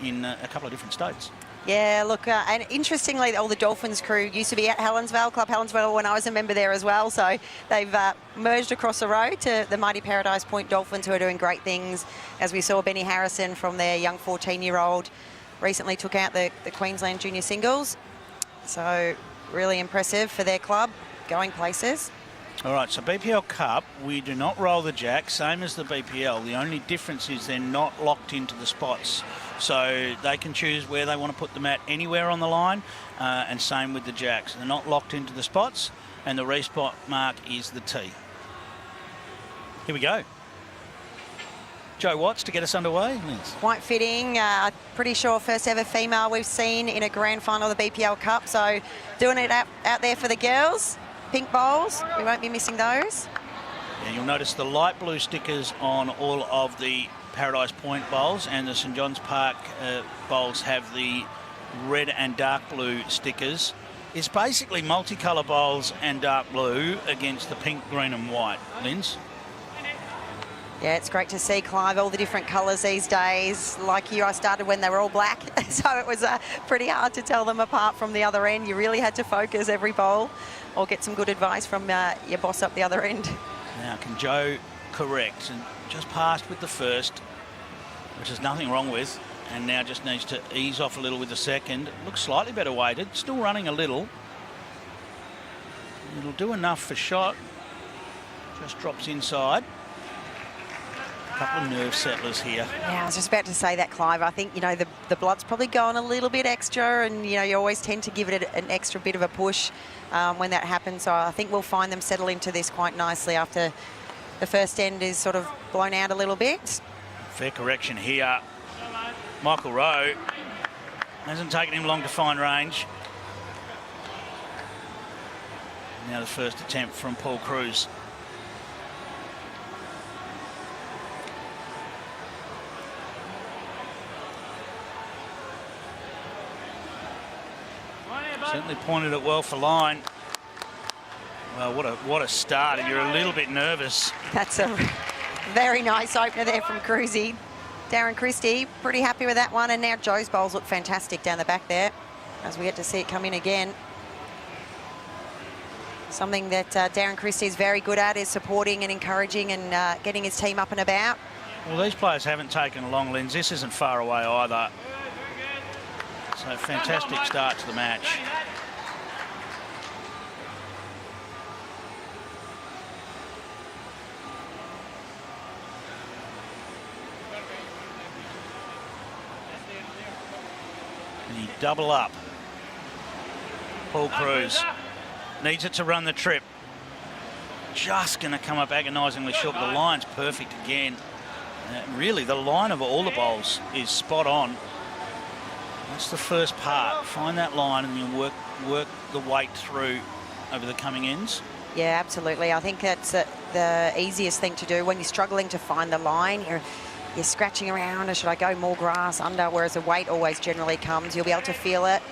in a couple of different states. Yeah, look, and interestingly, all the Dolphins crew used to be at Helensvale, Club Helensvale, when I was a member there as well. So they've merged across the road to the mighty Paradise Point Dolphins, who are doing great things. As we saw, Benny Harrison from their young 14-year-old recently took out the Queensland Junior Singles. So really impressive for their club, going places. All right, so BPL Cup, we do not roll the jack, same as the BPL. The only difference is they're not locked into the spots. So they can choose where they want to put them at anywhere on the line, and same with the jacks. They're not locked into the spots, and the respot mark is the tee. Here we go. Joe Watts to get us underway. Liz. Quite fitting. Pretty sure first ever female we've seen in a grand final of the BPL Cup. So doing it out there for the girls. Pink bowls, we won't be missing those. Yeah, you'll notice the light blue stickers on all of the Paradise Point bowls, and the St John's Park bowls have the red and dark blue stickers. It's basically multicolour bowls and dark blue against the pink, green and white. Linz? Yeah, it's great to see, Clive, all the different colours these days. Like you, I started when they were all black, so it was pretty hard to tell them apart from the other end. You really had to focus every bowl or get some good advice from your boss up the other end. Now, can Joe correct? And just passed with the first, which there's nothing wrong with, and now just needs to ease off a little with the second. Looks slightly better weighted, still running a little. It'll do enough for shot. Just drops inside. Couple of nerve settlers here. Yeah, I was just about to say that, Clive. I think, you know, the blood's probably going a little bit extra, and, you know, you always tend to give it an extra bit of a push when that happens. So I think we'll find them settle into this quite nicely after the first end is sort of blown out a little bit. Fair correction here. Michael Rowe. Hasn't taken him long to find range. Now the first attempt from Paul Cruz. Certainly pointed it well for line. Well, what a start, and you're a little bit nervous. That's a very nice opener there from Cruzy. Darren Christie, pretty happy with that one, and now Joe's bowls look fantastic down the back there as we get to see it come in again. Something that Darren Christie is very good at is supporting and encouraging and getting his team up and about. Well, these players haven't taken a long lens. This isn't far away either. So fantastic start to the match. The double up. Paul Cruz needs it to run the trip. Just going to come up agonisingly short. The line's perfect again. Really, the line of all the bowls is spot on. That's the first part. Find that line and you work the weight through over the coming ends. Yeah, absolutely. I think that's the easiest thing to do when you're struggling to find the line. You're scratching around, or should I go more grass under, whereas the weight always generally comes. You'll be able to feel it.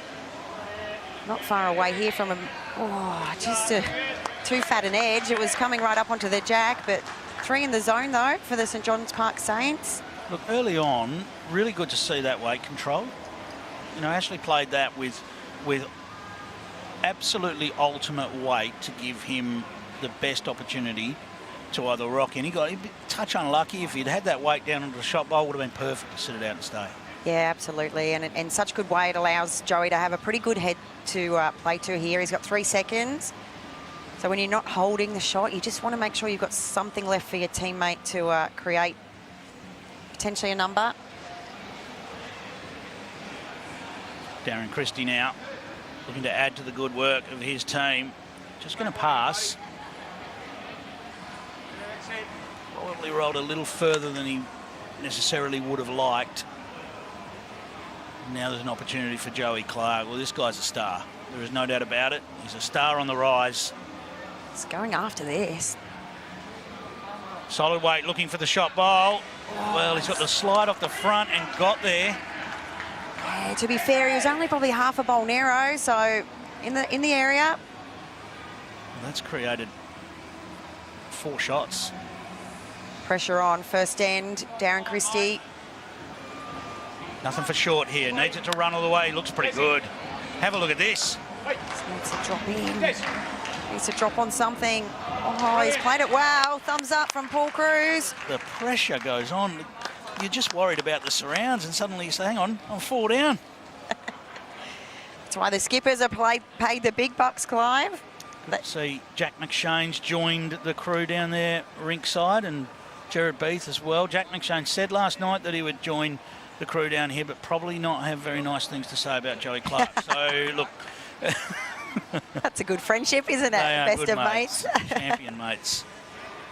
Not far away here from him. Oh, just too fat an edge. It was coming right up onto the jack, but 3 in the zone, though, for the St John's Park Saints. Look, early on, really good to see that weight control. You know, Ashley played that with absolutely ultimate weight to give him the best opportunity to either rock in. He got a touch unlucky. If he'd had that weight down onto the shot bowl, would have been perfect to sit it out and stay. Yeah, absolutely. And such good weight allows Joey to have a pretty good head to play to here. He's got 3 seconds. So when you're not holding the shot, you just want to make sure you've got something left for your teammate to create potentially a number. Darren Christie now looking to add to the good work of his team. Just going to pass. Probably rolled a little further than he necessarily would have liked. Now there's an opportunity for Joey Clark. Well, this guy's a star. There is no doubt about it. He's a star on the rise. He's going after this. Solid weight, looking for the shot bowl. Well, he's got the slide off the front and got there. Yeah, to be fair, he was only probably half a bowl narrow, so in the area. Well, that's created 4 shots. Pressure on first end. Darren Christie Nothing for short here. Needs it to run all the way. Looks pretty good. Have a look at this. Needs to drop in. Needs to drop on something. Oh, he's played it well. Thumbs up from Paul Cruz. The pressure goes on. You're just worried about the surrounds, and suddenly you say, hang on, I'm 4 down. That's why the skippers are paid the big bucks, Clive. See, Jack McShane's joined the crew down there rinkside, and Gerard Beath as well. Jack McShane said last night that he would join the crew down here, but probably not have very nice things to say about Joey Clark. So, look... That's a good friendship, isn't it? Best of mates. Champion mates.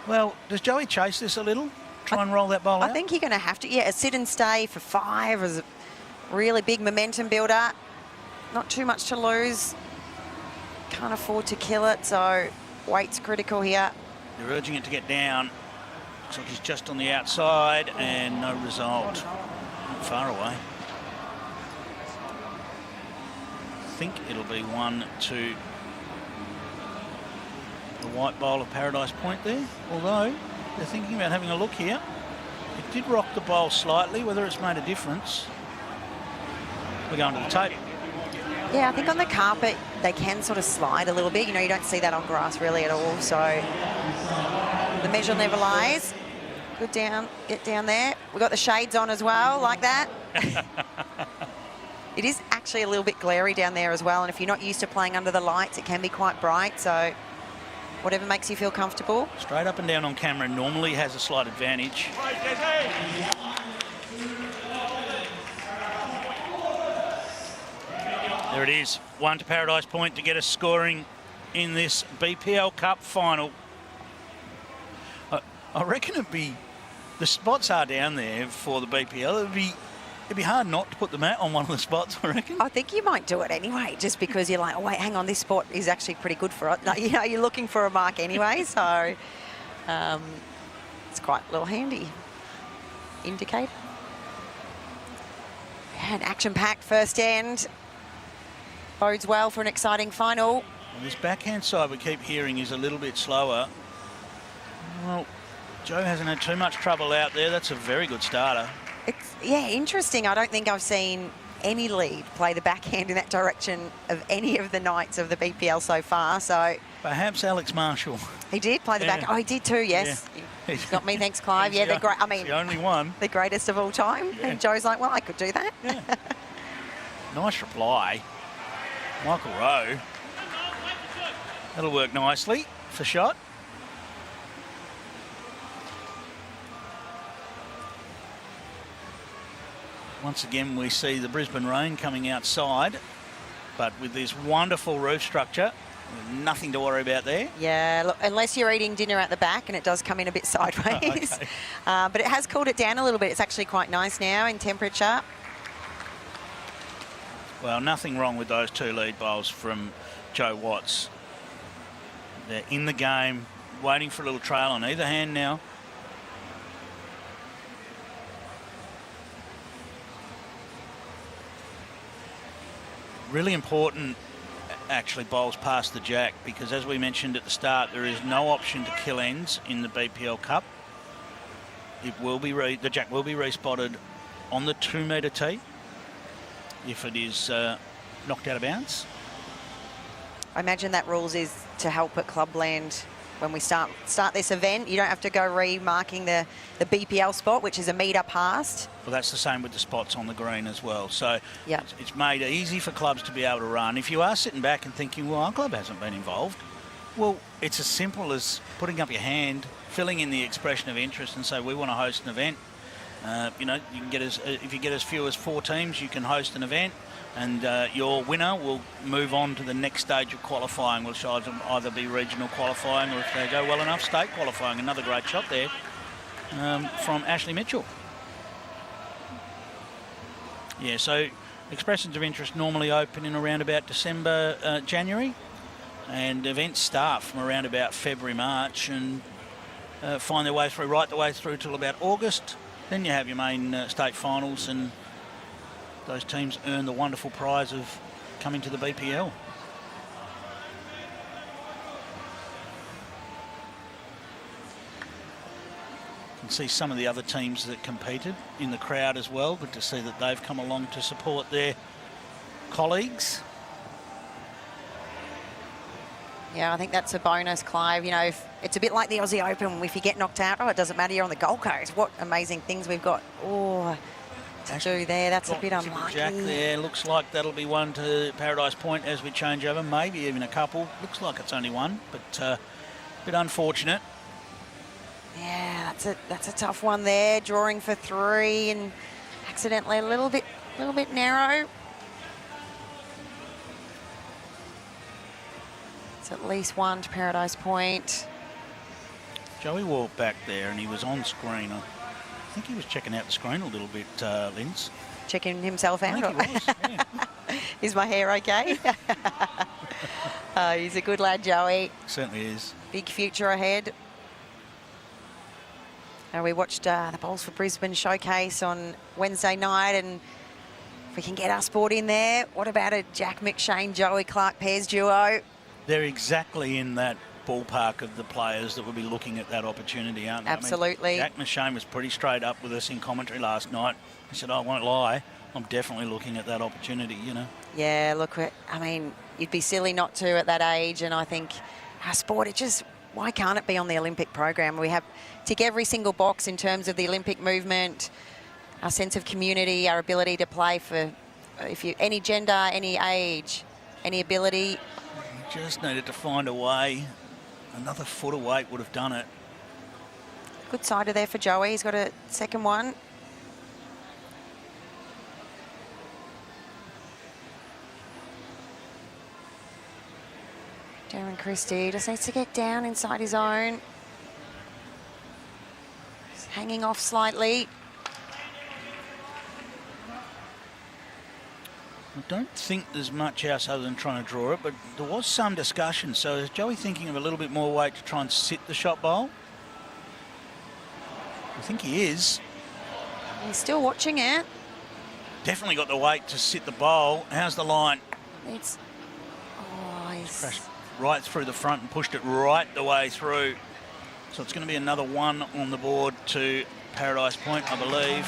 Well, does Joey chase this a little? Try and roll that ball out? I think you're going to have to. Yeah, a sit and stay for 5 is a really big momentum builder. Not too much to lose. Can't afford to kill it, so weight's critical here. They're urging it to get down. Looks like he's just on the outside and no result. Not far away. I think it'll be 1 to the white bowl of Paradise Point there, although they're thinking about having a look here. It did rock the bowl slightly. Whether it's made a difference, we're going to the tape. Yeah, I think on the carpet they can sort of slide a little bit. You know, you don't see that on grass really at all. So the measure never lies. Good down, get down there. We've got the shades on as well, like that. It is actually a little bit glary down there as well. And if you're not used to playing under the lights, it can be quite bright. So whatever makes you feel comfortable. Straight up and down on camera normally has a slight advantage. There it is, 1 to Paradise Point to get us scoring in this BPL Cup final. I reckon the spots are down there for the BPL. It'd be hard not to put the mat on one of the spots, I reckon. I think you might do it anyway, just because you're like, oh wait, hang on, this spot is actually pretty good for it. Like, you know, you're looking for a mark anyway, so it's quite a little handy indicator. An action-packed first end. Bodes well for an exciting final. Well, this backhand side we keep hearing is a little bit slower. Well, Joe hasn't had too much trouble out there. That's a very good starter. It's, yeah, interesting. I don't think I've seen any lead play the backhand in that direction of any of the nights of the BPL so far. So perhaps Alex Marshall. He did play the back. Oh, he did too, yes. Yeah. Got me, thanks, Clive. Yeah, they're great. I mean, the only one. The greatest of all time. Yeah. And Joe's like, well, I could do that. Yeah. Nice reply. Michael Rowe. That'll work nicely for shot. Once again, we see the Brisbane rain coming outside, but with this wonderful roof structure, nothing to worry about there. Yeah, look, unless you're eating dinner at the back, and it does come in a bit sideways. Okay. But it has cooled it down a little bit. It's actually quite nice now in temperature. Well, nothing wrong with those 2 lead bowls from Joe Watts. They're in the game, waiting for a little trail on either hand now. Really important, actually, bowls past the jack, because as we mentioned at the start, there is no option to kill ends in the BPL Cup. It will be the jack will be respotted on the 2 metre tee if it is knocked out of bounds. I imagine that rules is to help at clubland when we start this event. You don't have to go remarking the BPL spot, which is a metre past. Well, that's the same with the spots on the green as well. So yep. It's made easy for clubs to be able to run. If you are sitting back and thinking, well, our club hasn't been involved, well, it's as simple as putting up your hand, filling in the expression of interest and say, we want to host an event. You know, you can get if you get as few as 4 teams, you can host an event, and your winner will move on to the next stage of qualifying, which either be regional qualifying or, if they go well enough, state qualifying. Another great shot there from Ashley Mitchell. Yeah, so expressions of interest normally open in around about December, January, and events start from around about February, March, and find their way through right the way through till about August. Then you have your main state finals, and those teams earn the wonderful prize of coming to the BPL. can see some of the other teams that competed in the crowd as well. Good to see that they've come along to support their colleagues. Yeah, I think that's a bonus, Clive. You know, if it's a bit like the Aussie Open. If you get knocked out, it doesn't matter. You're on the Gold Coast. What amazing things we've got. Oh, to do there. That's a bit unlucky. Jack there. Looks like that'll be one to Paradise Point as we change over. Maybe even a couple. Looks like it's only one, but a bit unfortunate. Yeah, that's a tough one there. Drawing for 3 and accidentally a little bit narrow. It's at least one to Paradise Point. Joey walked back there and he was on screen. I think he was checking out the screen a little bit, Linz. Checking himself out. I think he was, yeah. Is my hair okay? He's a good lad, Joey. Certainly is. Big future ahead. We watched the Bowls for Brisbane showcase on Wednesday night, and if we can get our sport in there, what about a Jack McShane, Joey Clark pairs duo? They're exactly in that ballpark of the players that will be looking at that opportunity, aren't they? Absolutely. I mean, Jack McShane was pretty straight up with us in commentary last night. He said, I won't lie, I'm definitely looking at that opportunity, you know. Yeah, look, I mean, you'd be silly not to at that age, and I think our sport, why can't it be on the Olympic program? We have tick every single box in terms of the Olympic movement, our sense of community, our ability to play for any gender, any age, any ability. We just needed to find a way. Another foot of weight would have done it. Good sider there for Joey. He's got a second one. Darren Christie just needs to get down inside his own. He's hanging off slightly. I don't think there's much else other than trying to draw it, but there was some discussion. So is Joey thinking of a little bit more weight to try and sit the shot bowl? I think he is. He's still watching it. Definitely got the weight to sit the bowl. How's the line? He's Crashed right through the front and pushed it right the way through. So it's going to be another one on the board to Paradise Point, I believe.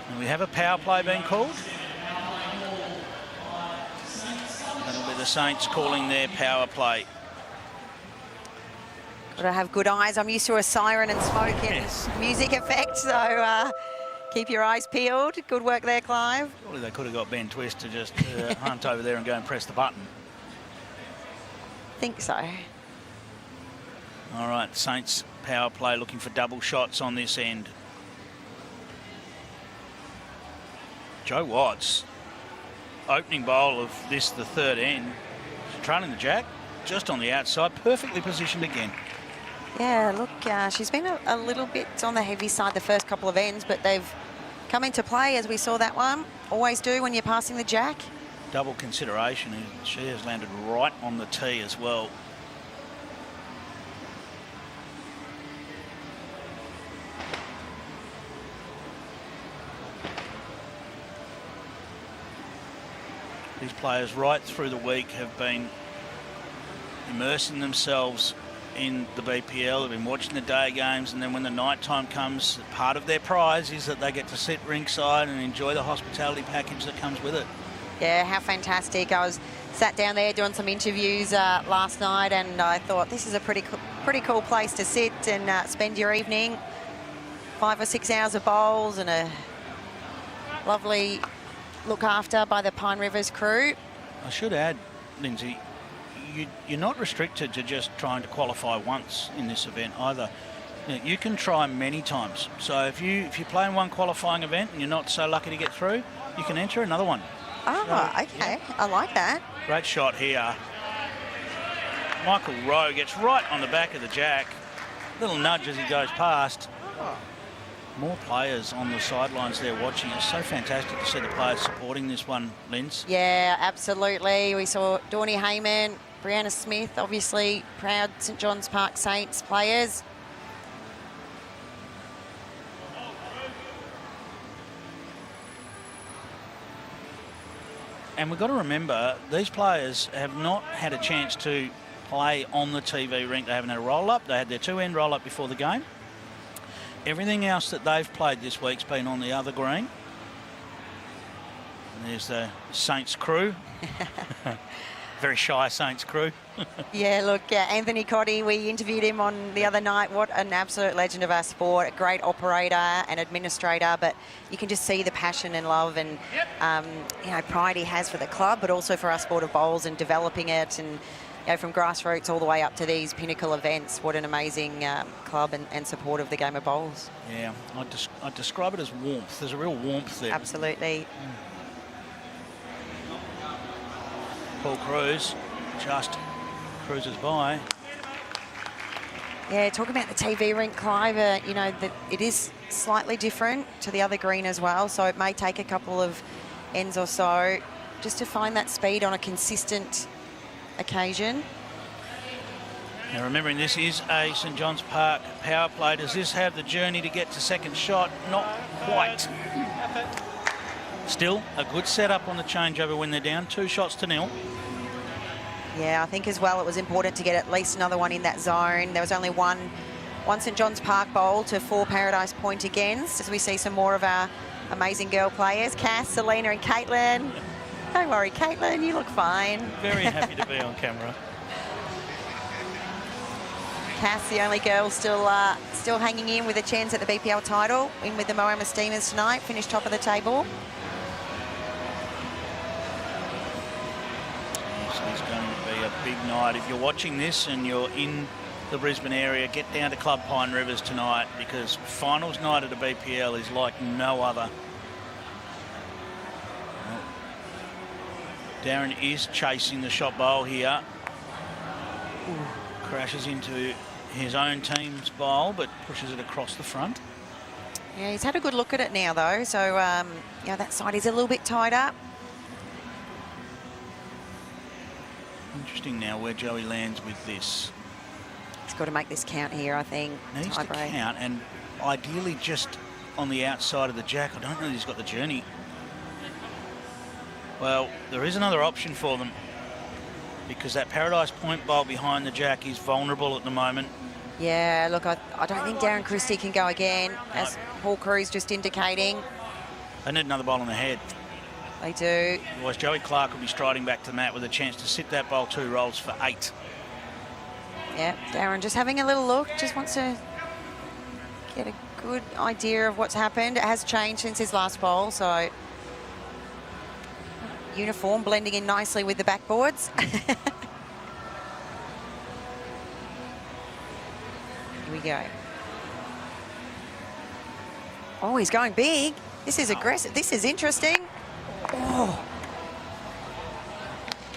And we have a power play being called. That'll be the Saints calling their power play. Got to have good eyes. I'm used to a siren and smoke and music effect, so keep your eyes peeled. Good work there, Clive. Surely they could have got Ben Twist to just hunt over there and go and press the button. Think so. All right, Saints power play looking for double shots on this end. Joe Watts, opening bowl of this, the third end. Trailing the Jack, just on the outside, perfectly positioned again. Yeah, look, she's been a little bit on the heavy side the first couple of ends, but they've come into play as we saw that one. Always do when you're passing the Jack. Double consideration, she has landed right on the tee as well. These players right through the week have been immersing themselves in the BPL. They've been watching the day games, and then when the night time comes, part of their prize is that they get to sit ringside and enjoy the hospitality package that comes with it. Yeah, how fantastic. I was sat down there doing some interviews last night, and I thought this is a pretty cool place to sit and spend your evening. 5 or 6 hours of bowls and a lovely look after by the Pine Rivers crew. I should add, Lindsay, you're not restricted to just trying to qualify once in this event either. You can try many times. So if you play in one qualifying event and you're not so lucky to get through, you can enter another one. Oh, so, okay. Yeah. I like that. Great shot here. Michael Rowe gets right on the back of the Jack. Little nudge as he goes past. Oh. More players on the sidelines there watching. It's so fantastic to see the players supporting this one, Linz. Yeah, absolutely. We saw Dawnie Hayman, Brianna Smith, obviously proud St John's Park Saints players. And we've got to remember, these players have not had a chance to play on the TV rink. They haven't had a roll-up. They had their 2-end roll-up before the game. Everything else that they've played this week's been on the other green. And there's the Saints crew. Very shy Saints crew. Yeah, look, Anthony Cotty, we interviewed him on the other night. What an absolute legend of our sport, a great operator and administrator, but you can just see the passion and love and pride he has for the club, but also for our sport of bowls and developing it, and from grassroots all the way up to these pinnacle events. What an amazing club and support of the game of bowls. Yeah, I'd describe it as warmth. There's a real warmth there. Absolutely. Paul Cruz just cruises by. Yeah, talking about the TV rink, Clive, that it is slightly different to the other green as well, so it may take a couple of ends or so just to find that speed on a consistent occasion. Now remembering this is a St John's Park power play. Does this have the journey to get to second shot? Not quite. Still a good setup on the changeover when they're down 2-0. Yeah, I think as well it was important to get at least another one in that zone. There was only one St John's Park bowl to 4 Paradise Point against, as we see some more of our amazing girl players. Cass, Selena and Caitlin. Don't worry, Caitlin, you look fine. Very happy to be on camera. Cass, the only girl still hanging in with a chance at the BPL title, in with the Moama Steamers tonight, finished top of the table. It's going to be a big night. If you're watching this and you're in the Brisbane area, get down to Club Pine Rivers tonight, because finals night at a BPL is like no other. Darren is chasing the shot bowl here. Crashes into his own team's bowl, but pushes it across the front. Yeah, he's had a good look at it now, though. So, that side is a little bit tied up. Interesting now where Joey lands with this. He's got to make this count here, I think. Needs to count, and ideally just on the outside of the jack. I don't know if he's got the journey. Well, there is another option for them, because that Paradise Point bowl behind the jack is vulnerable at the moment. Yeah, look, I don't think Darren Christie can go again, as Paul Cruz just indicating. They need another bowl on the head. They do. Otherwise, Joey Clark will be striding back to the mat with a chance to sit that bowl 2 rolls for 8. Yeah, Darren just having a little look, just wants to get a good idea of what's happened. It has changed since his last bowl, so uniform blending in nicely with the backboards. Here we go. Oh, he's going big. This is aggressive. This is interesting. Oh.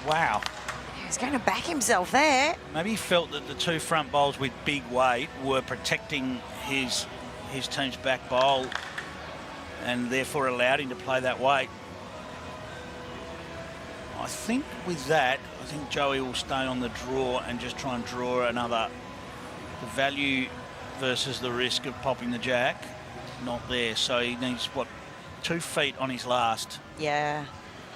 Wow. He's going to back himself there. Maybe he felt that the 2 front bowls with big weight were protecting his team's back bowl, and therefore allowed him to play that weight. I think with that, Joey will stay on the draw and just try and draw another. The value versus the risk of popping the jack, not there. So he needs, 2 feet on his last. Yeah,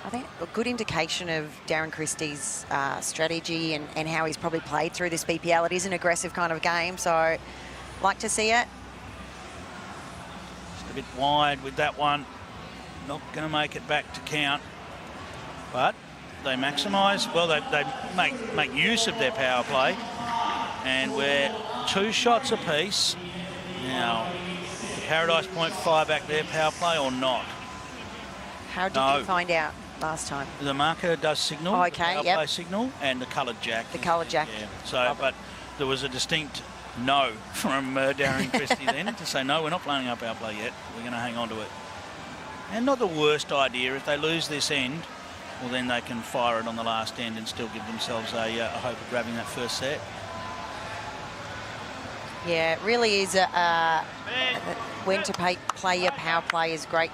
I think a good indication of Darren Christie's strategy and how he's probably played through this BPL. It is an aggressive kind of game, so like to see it. Just a bit wide with that one. Not going to make it back to count, but they maximise. Well, they make use of their power play, and we're 2 shots apiece. Now, Paradise Point fire back their power play or not? How did you find out last time? The marker does signal. Oh, okay, power play signal, and the coloured jack. The coloured jack. Yeah. So, but there was a distinct no from Darren Christie then to say, no, we're not playing our power play yet. We're going to hang on to it. And not the worst idea. If they lose this end, well, then they can fire it on the last end and still give themselves a hope of grabbing that first set. Yeah, it really is when to play your power play is great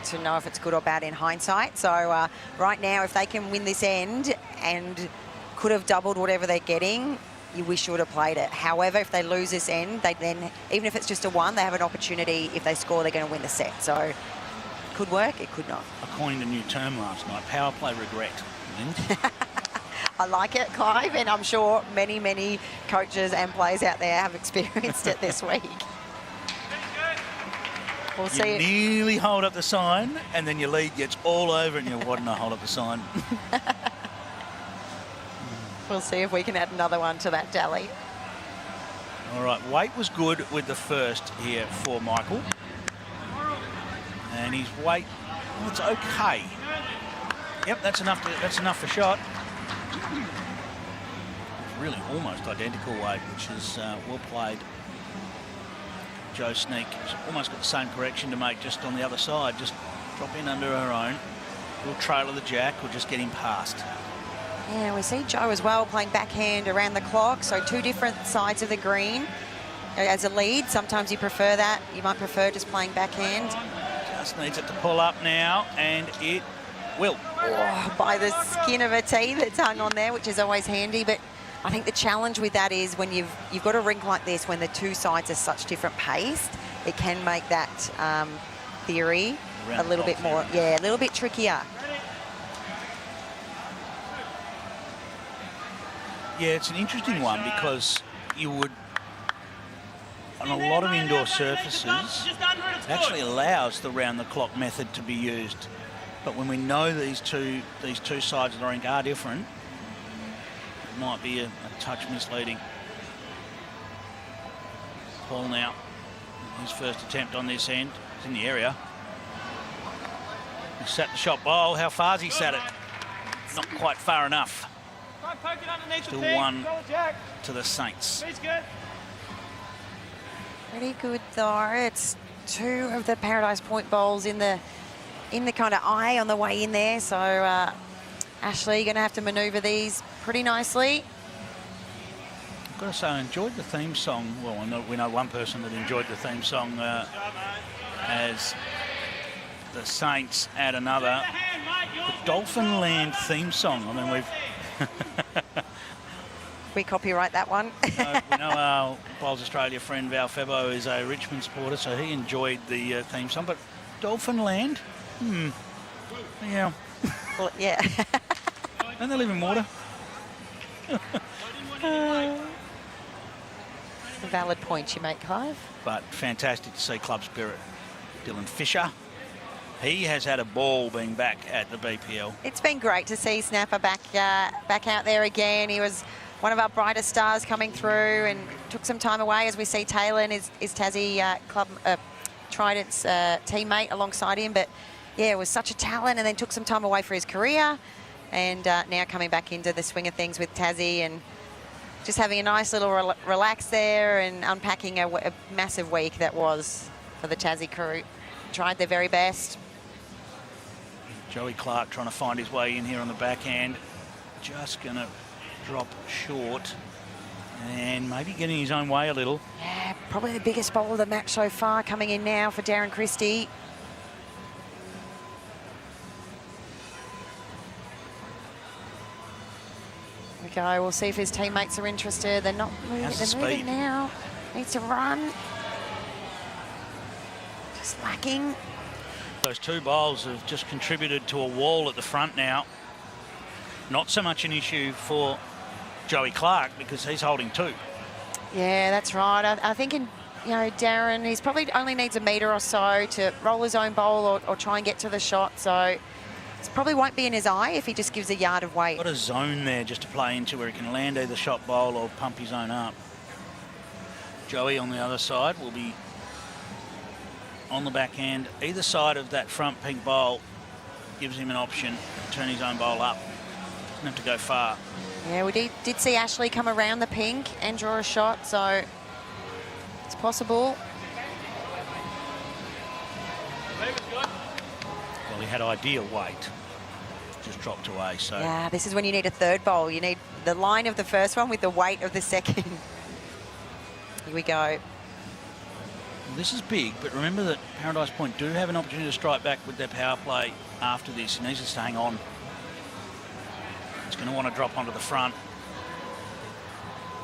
to know if it's good or bad in hindsight. So right now, if they can win this end and could have doubled whatever they're getting, you wish you would have played it. However, if they lose this end, they then, even if it's just a 1, they have an opportunity. If they score, they're going to win the set. So it could work, it could not. I coined a new term last night, power play regret. I like it, Clive, and I'm sure many, many coaches and players out there have experienced it this week. We'll see. You nearly hold up the sign, and then your lead gets all over, and you why didn't I hold up the sign? We'll see if we can add another one to that tally. All right, weight was good with the first here for Michael. And his weight, well, it's okay. Yep, that's enough for shot. Really almost identical weight, which is well played. Joe Sneak has almost got the same correction to make just on the other side. Just drop in under her own. We'll trail of the jack or just get him past. Yeah, we see Joe as well playing backhand around the clock. So 2 different sides of the green as a lead. Sometimes you prefer that. You might prefer just playing backhand. Just needs it to pull up now, and it will. Oh, by the skin of a tee that's hung on there, which is always handy. But I think the challenge with that is when you've got a rink like this, when the 2 sides are such different pace, it can make that theory a little bit more, a little bit trickier. Yeah, it's an interesting one because you would, on a lot of indoor surfaces, it actually allows the round-the-clock method to be used. But when we know these two sides of the rink are different, it might be a touch misleading. Paul now, his first attempt on this end. It's in the area. He sat the shot ball. How far's he sat it? Not quite far enough. Still 1 to the Saints. Pretty good though. It's 2 of the Paradise Point bowls in the kind of eye on the way in there. So Ashley going to have to manoeuvre these pretty nicely. I've got to say, I enjoyed the theme song. Well, we know one person that enjoyed the theme song as the Saints add another. The Dolphin Land theme song. I mean, we've... We copyright that one. We know our Bowls Australia friend Val Febo is a Richmond supporter, so he enjoyed the theme song. But Dolphin Land, yeah. Well, yeah. Don't they live in water? A valid point you make, Clive. But fantastic to see club spirit. Dylan Fisher, he has had a ball being back at the BPL. It's been great to see Snapper back out there again. He was one of our brightest stars coming through and took some time away, as we see Taylor and his Tassie club Trident's teammate alongside him. But yeah, it was such a talent, and then took some time away for his career, and now coming back into the swing of things with Tassie and just having a nice little relax there and unpacking a massive week that was for the Tassie crew. Tried their very best. Joey Clark trying to find his way in here on the backhand. Just going to drop short and maybe getting his own way a little. Yeah, probably the biggest bowl of the match so far coming in now for Darren Christie. There we go. We'll see if his teammates are interested. They're not moving. They're moving now. Needs to run. Just lacking. Those 2 bowls have just contributed to a wall at the front now. Not so much an issue for Joey Clark because he's holding 2. Yeah, that's right. I think Darren, he's probably only needs a metre or so to roll his own bowl or try and get to the shot. So it probably won't be in his eye if he just gives a yard of weight. Got a zone there just to play into where he can land either shot bowl or pump his own up. Joey on the other side will be on the backhand. Either side of that front pink bowl gives him an option to turn his own bowl up. Doesn't have to go far. Yeah, we did see Ashley come around the pink and draw a shot, so it's possible. Well, he had ideal weight. Just dropped away, so... Yeah, this is when you need a 3rd bowl. You need the line of the first one with the weight of the second. Here we go. This is big, but remember that Paradise Point do have an opportunity to strike back with their power play after this. He needs to hang on. He's going to want to drop onto the front.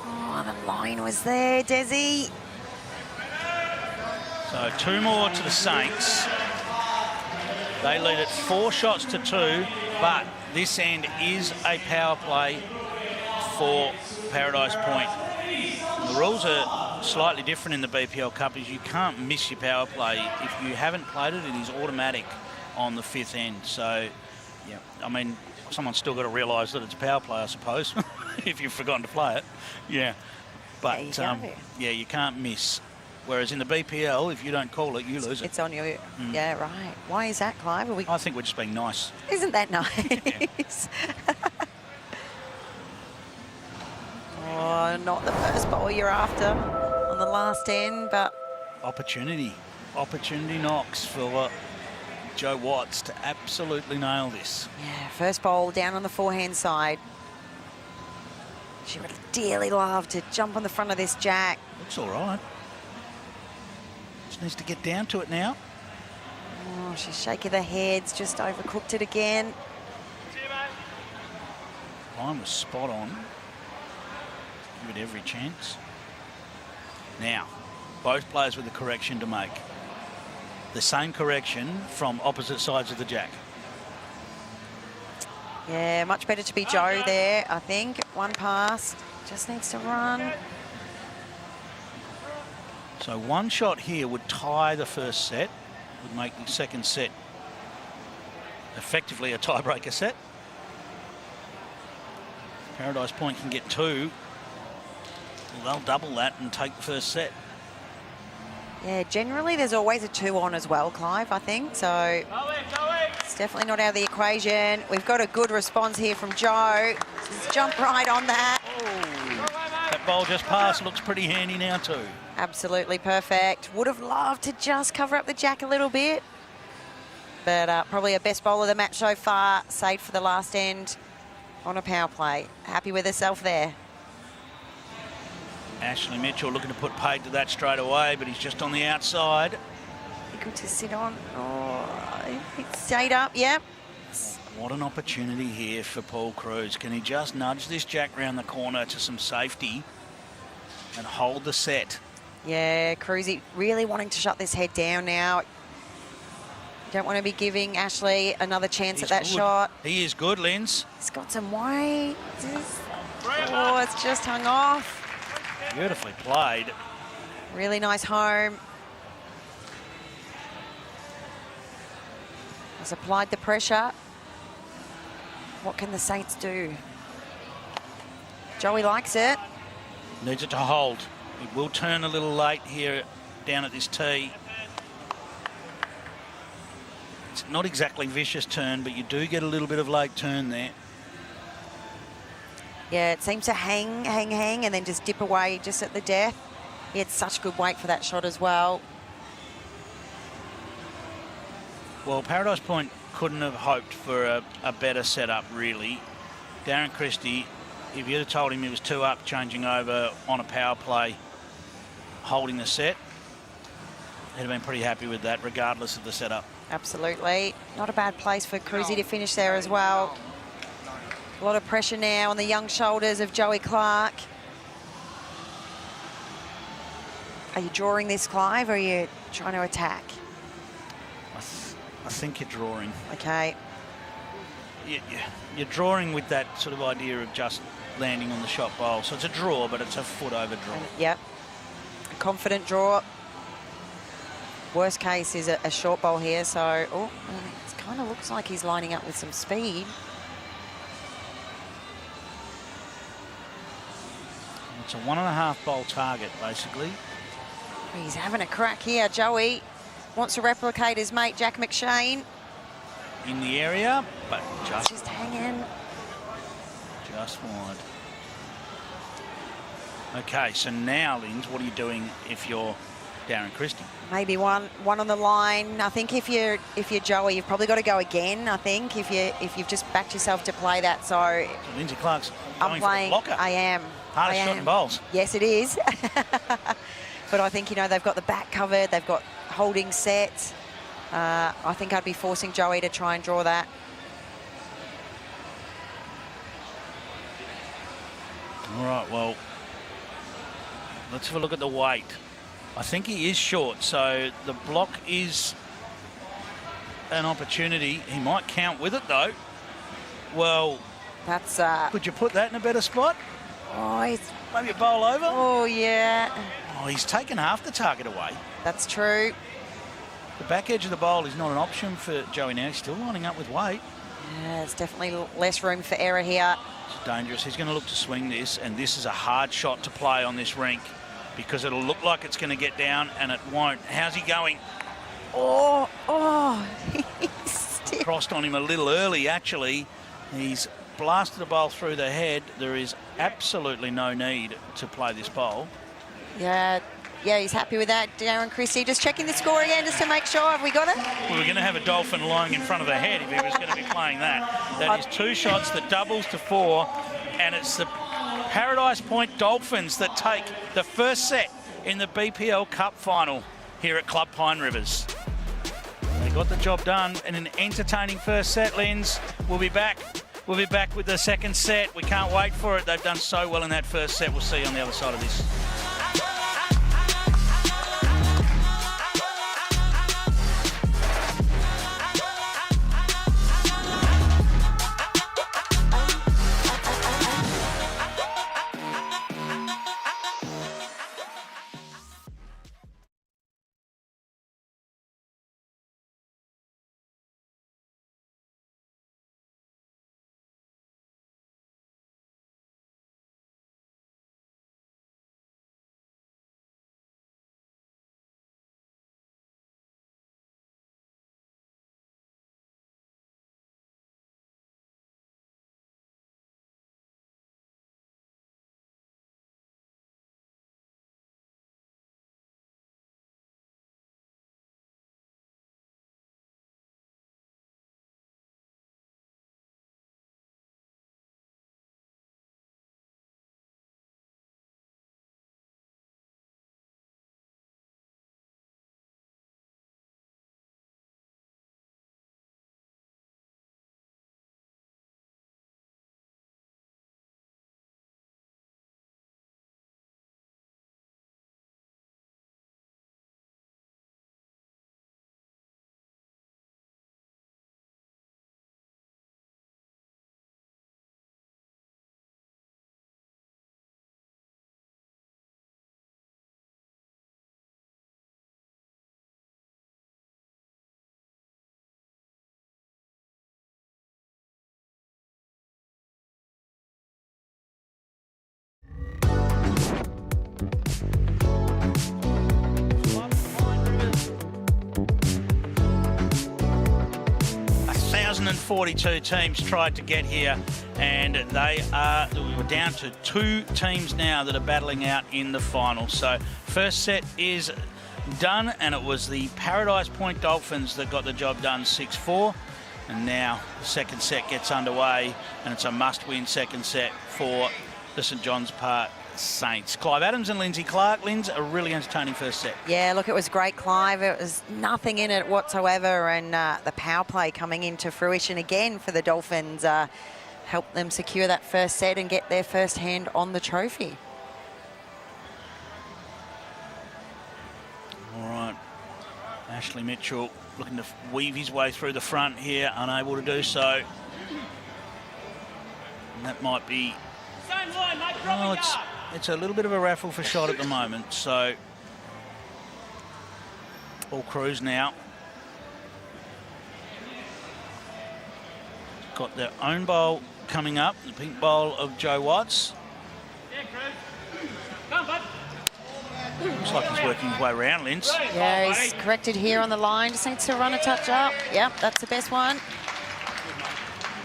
Oh, the line was there, Desi. So 2 more to the Saints. They lead at 4 shots to 2, but this end is a power play for Paradise Point. The rules are slightly different in the BPL Cup, is you can't miss your power play. If you haven't played it, it is automatic on the 5th end. So, yeah, I mean, someone's still got to realise that it's a power play, I suppose, if you've forgotten to play it. Yeah, but yeah, you can't miss. Whereas in the BPL, if you don't call it, you lose it. It's on you. Yeah, right. Why is that, Clive? I think we're just being nice. Isn't that nice? Oh, not the first ball you're after on the last end, but... Opportunity knocks for Joe Watts to absolutely nail this. Yeah, first ball down on the forehand side. She would dearly love to jump on the front of this jack. Looks all right. Just needs to get down to it now. Oh, she's shaking the heads, just overcooked it again. Line was spot on. Give it every chance. Now, both players with a correction to make. The same correction from opposite sides of the jack. Yeah, much better to be Joe there, I think. One pass, just needs to run. So one shot here would tie the first set, would make the second set effectively a tiebreaker set. Paradise Point can get 2. Well, they'll double that and take the first set. Yeah, generally there's always a 2 on as well, Clive, I think. So it's definitely not out of the equation. We've got a good response here from Joe. Just jump right on that. Oh, that ball just passed. Looks pretty handy now too. Absolutely perfect. Would have loved to just cover up the jack a little bit. But probably a best bowl of the match so far. Saved for the last end on a power play. Happy with herself there. Ashley Mitchell looking to put paid to that straight away, but he's just on the outside. Good to sit on. Oh, it stayed up, yep. What an opportunity here for Paul Cruz. Can he just nudge this jack round the corner to some safety and hold the set? Yeah, Cruzy really wanting to shut this head down now. Don't want to be giving Ashley another chance at that shot. He is good, Linz. He's got some weight. Oh, it's just hung off. Beautifully played. Really nice home. Has applied the pressure. What can the Saints do? Joey likes it. Needs it to hold. It will turn a little late here down at this tee. It's not exactly vicious turn, but you do get a little bit of late turn there. Yeah, it seems to hang, and then just dip away just at the death. He had such good weight for that shot as well. Well, Paradise Point couldn't have hoped for a better setup, really. Darren Christie, if you'd have told him he was 2 up, changing over on a power play, holding the set, he'd have been pretty happy with that, regardless of the setup. Absolutely. Not a bad place for Cruzy to finish there as well. A lot of pressure now on the young shoulders of Joey Clark. Are you drawing this, Clive, or are you trying to attack? I think you're drawing. Okay. You're drawing with that sort of idea of just landing on the shot bowl. So it's a draw, but it's a foot over draw. Yep. A confident draw. Worst case is a short bowl here, so it kind of looks like he's lining up with some speed. It's a 1.5 bowl target, basically. He's having a crack here. Joey wants to replicate his mate, Jack McShane. In the area, but just hanging. Just wide. Okay, so now, Linz, what are you doing if you're Darren Christie? Maybe one on the line. I think if you're Joey, you've probably got to go again. I think if you've just backed yourself to play that. So Lindsay Clark's I'm playing. For the blocker. I am. Hardest shot in bowls. Yes, it is. But I think they've got the back covered. They've got holding sets. I think I'd be forcing Joey to try and draw that. All right. Well, let's have a look at the weight. I think he is short, so the block is an opportunity. He might count with it, though. Well, That's... could you put that in a better spot? oh, he's, Maybe a bowl over? oh, yeah. Oh, he's taken half the target away. That's true. The back edge of the bowl is not an option for Joey now. He's still lining up with weight. Yeah, there's definitely less room for error here. It's dangerous. He's going to look to swing this, and this is a hard shot to play on this rink because it'll look like it's going to get down, and it won't. How's he going? Oh, he's still... Crossed on him a little early, actually. He's blasted the bowl through the head. There is absolutely no need to play this bowl. Yeah, he's happy with that. Darren Christie just checking the score again just to make sure. Have we got it? Well, we're going to have a Dolphin lying in front of the head if he was going to be playing that. That is 2 shots that doubles to 4, and it's the Paradise Point Dolphins that take the first set in the BPL Cup final here at Club Pine Rivers. They got the job done in an entertaining first set, Linz. We'll be back. We'll be back with the second set. We can't wait for it. They've done so well in that first set. We'll see you on the other side of this. And 42 teams tried to get here, and we're down to 2 teams now that are battling out in the final. So first set is done, and it was the Paradise Point Dolphins that got the job done 6-4, and now the second set gets underway, and it's a must-win second set for the St John's Park Saints. Clive Adams and Lindsay Clark. Linz, a really entertaining first set. Yeah, look, it was great, Clive. It was nothing in it whatsoever, and the power play coming into fruition again for the Dolphins helped them secure that first set and get their first hand on the trophy. All right, Ashley Mitchell looking to weave his way through the front here, unable to do so. And that might be... Oh, it's a little bit of a raffle for shot at the moment, so all crews now got their own bowl coming up, the pink bowl of Joe Watts. Looks like he's working his way around, Linz. Yeah, he's corrected here on the line, just needs to run a touch up. Yep, that's the best one.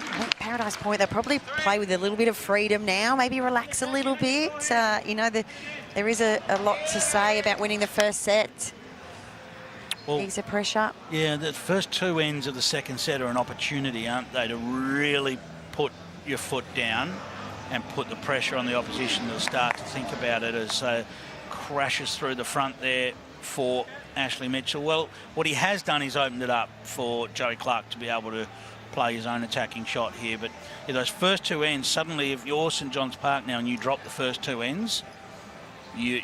I think Paradise Point, they'll probably play with a little bit of freedom now, maybe relax a little bit. You know, there is a lot to say about winning the first set. Well, ease the pressure. Yeah, the first 2 ends of the second set are an opportunity, aren't they, to really put your foot down and put the pressure on the opposition. They'll start to think about it as crashes through the front there for Ashley Mitchell. Well, what he has done is opened it up for Joey Clark to be able to play his own attacking shot here. But in those first 2 ends, suddenly if you're St John's Park now and you drop the first 2 ends, you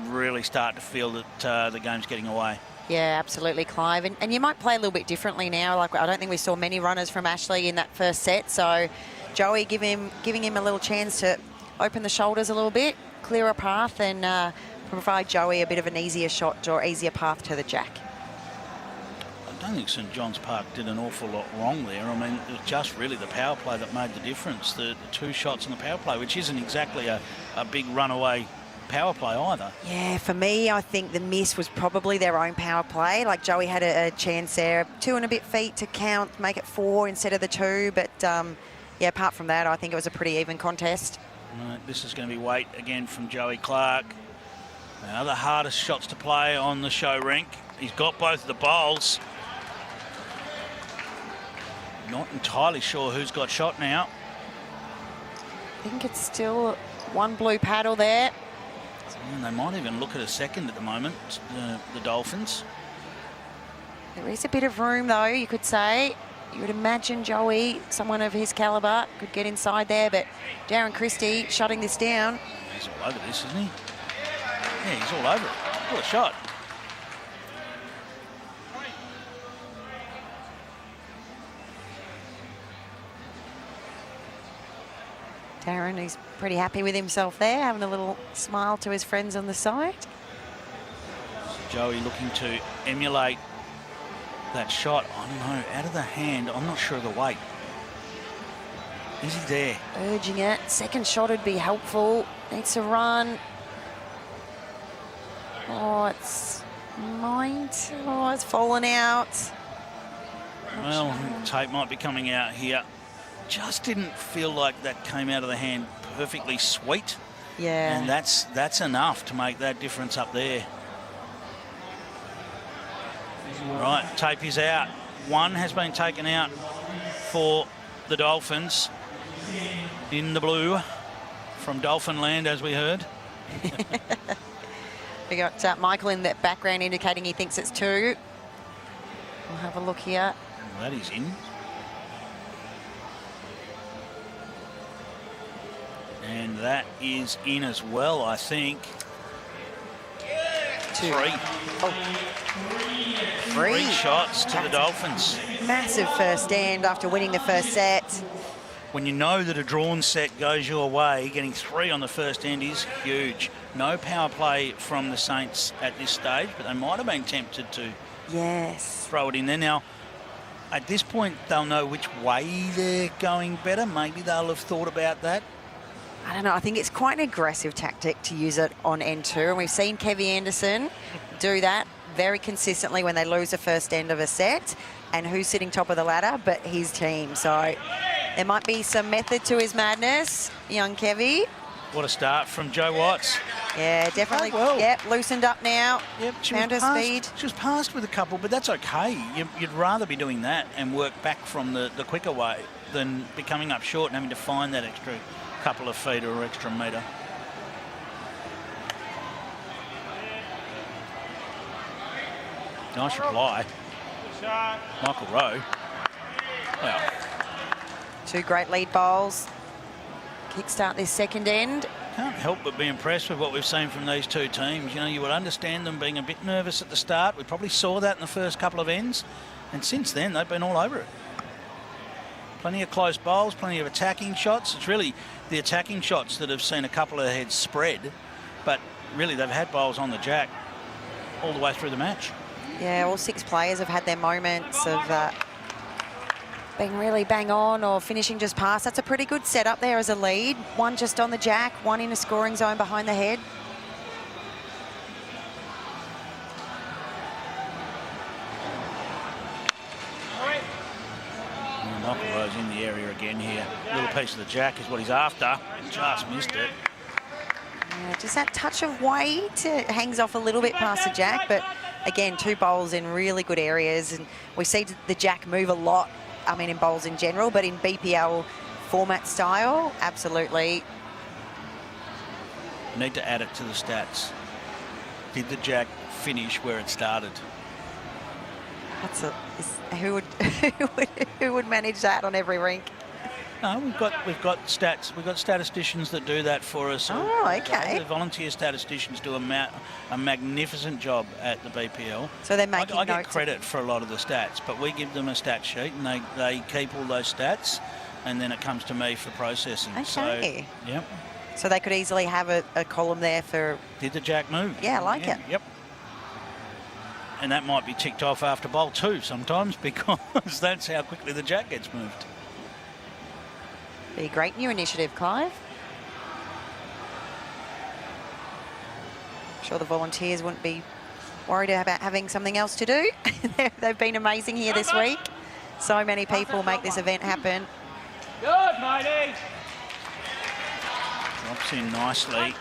really start to feel that the game's getting away. Yeah, absolutely, Clive. And you might play a little bit differently now. Like, I don't think we saw many runners from Ashley in that first set. So Joey giving him a little chance to open the shoulders a little bit, clear a path, and provide Joey a bit of an easier shot or easier path to the jack. I don't think St John's Park did an awful lot wrong there. I mean, it was just really the power play that made the difference. The 2 shots in the power play, which isn't exactly a big runaway power play either. Yeah, for me, I think the miss was probably their own power play. Like, Joey had a chance there, 2 and a bit feet to count, make it 4 instead of the 2. But yeah, apart from that, I think it was a pretty even contest. Right, this is going to be weight again from Joey Clark. One of the hardest shots to play on the show rink. He's got both of the bowls. Not entirely sure who's got shot now. I think it's still 1 blue paddle there. And they might even look at a second at the moment, the Dolphins. There is a bit of room, though, you could say. You would imagine Joey, someone of his calibre, could get inside there, but Darren Christie shutting this down. He's all over this, isn't he? Yeah, he's all over it. What a shot. Darren, he's pretty happy with himself there, having a little smile to his friends on the side. Joey looking to emulate that shot. I don't know, out of the hand. I'm not sure of the weight. Is he there? Urging it. Second shot would be helpful. Needs to run. Oh, it's fallen out. Well, tape might be coming out here. Just didn't feel like that came out of the hand perfectly sweet. Yeah. And that's enough to make that difference up there. Right, tape is out. 1 has been taken out for the Dolphins in the blue from Dolphin Land, as we heard. We got Michael in that background indicating he thinks it's 2. We'll have a look here. Well, that is in. And that is in as well, I think. 2. 3. Oh. 3 shots to the Dolphins. Massive first stand after winning the first set. When you know that a drawn set goes your way, getting 3 on the first end is huge. No power play from the Saints at this stage, but they might have been tempted to throw it in there. Now, at this point, they'll know which way they're going better. Maybe they'll have thought about that. I don't know. I think it's quite an aggressive tactic to use it on end 2. And we've seen Kevy Anderson do that very consistently when they lose the first end of a set. And who's sitting top of the ladder but his team. So there might be some method to his madness, young Kevy. What a start from Jo Watts. Yeah, definitely. Well. Yep, loosened up now. Yep, found her speed. She was passed with a couple, but that's okay. You'd rather be doing that and work back from the quicker way than be coming up short and having to find that extra couple of feet or extra metre. Nice reply. Michael Rowe. Well, 2 great lead bowls. Kickstart this second end. can't help but be impressed with what we've seen from these 2 teams. You know, you would understand them being a bit nervous at the start. We probably saw that in the first couple of ends. And since then, they've been all over it. Plenty of close bowls, plenty of attacking shots. It's really the attacking shots that have seen a couple of heads spread. But really, they've had bowls on the jack all the way through the match. Yeah, all 6 players have had their moments of being really bang on or finishing just past. That's a pretty good setup there as a lead. 1 just on the jack, 1 in a scoring zone behind the head. Michael Rowe's in the area again here. A little piece of the jack is what he's after. Just missed it. Yeah, just that touch of weight. It hangs off a little bit past the jack, but again, 2 bowls in really good areas. And we see the jack move a lot, I mean, in bowls in general, but in BPL format style, absolutely. Need to add it to the stats. Did the jack finish where it started? That's who would manage that on every rink? No, we've got stats. We've got statisticians that do that for us. Oh, okay. The volunteer statisticians do a magnificent job at the BPL. So they're making I get notes. credit for a lot of the stats, but we give them a stat sheet and they keep all those stats, and then it comes to me for processing. Okay. So, yep. So they could easily have a column there for... Did the jack move? Yeah, I like it. Yep. And that might be ticked off after bowl 2 sometimes because that's how quickly the jack gets moved. Be a great new initiative, Clive. I'm sure the volunteers wouldn't be worried about having something else to do. They've been amazing here this week. So many people make this event happen. Good, matey. Drops in nicely.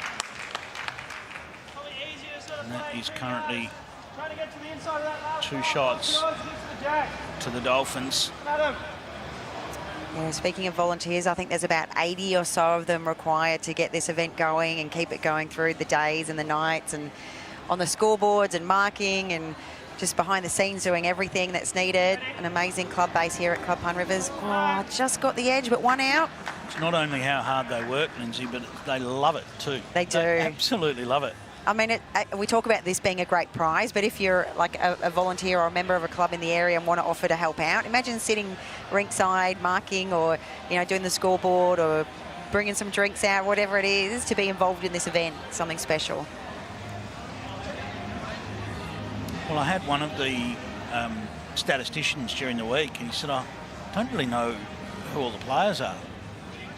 And that is currently 2 shots to the Dolphins. Yeah, speaking of volunteers, I think there's about 80 or so of them required to get this event going and keep it going through the days and the nights and on the scoreboards and marking and just behind the scenes doing everything that's needed. An amazing club base here at Club Pine Rivers. Oh, just got the edge, but 1 out. It's not only how hard they work, Lindsay, but they love it too. They do. They absolutely love it. I mean, we talk about this being a great prize, but if you're like a volunteer or a member of a club in the area and want to offer to help out, imagine sitting rinkside marking or, you know, doing the scoreboard or bringing some drinks out, whatever it is, to be involved in this event, something special. Well, I had one of the statisticians during the week, and he said, I don't really know who all the players are.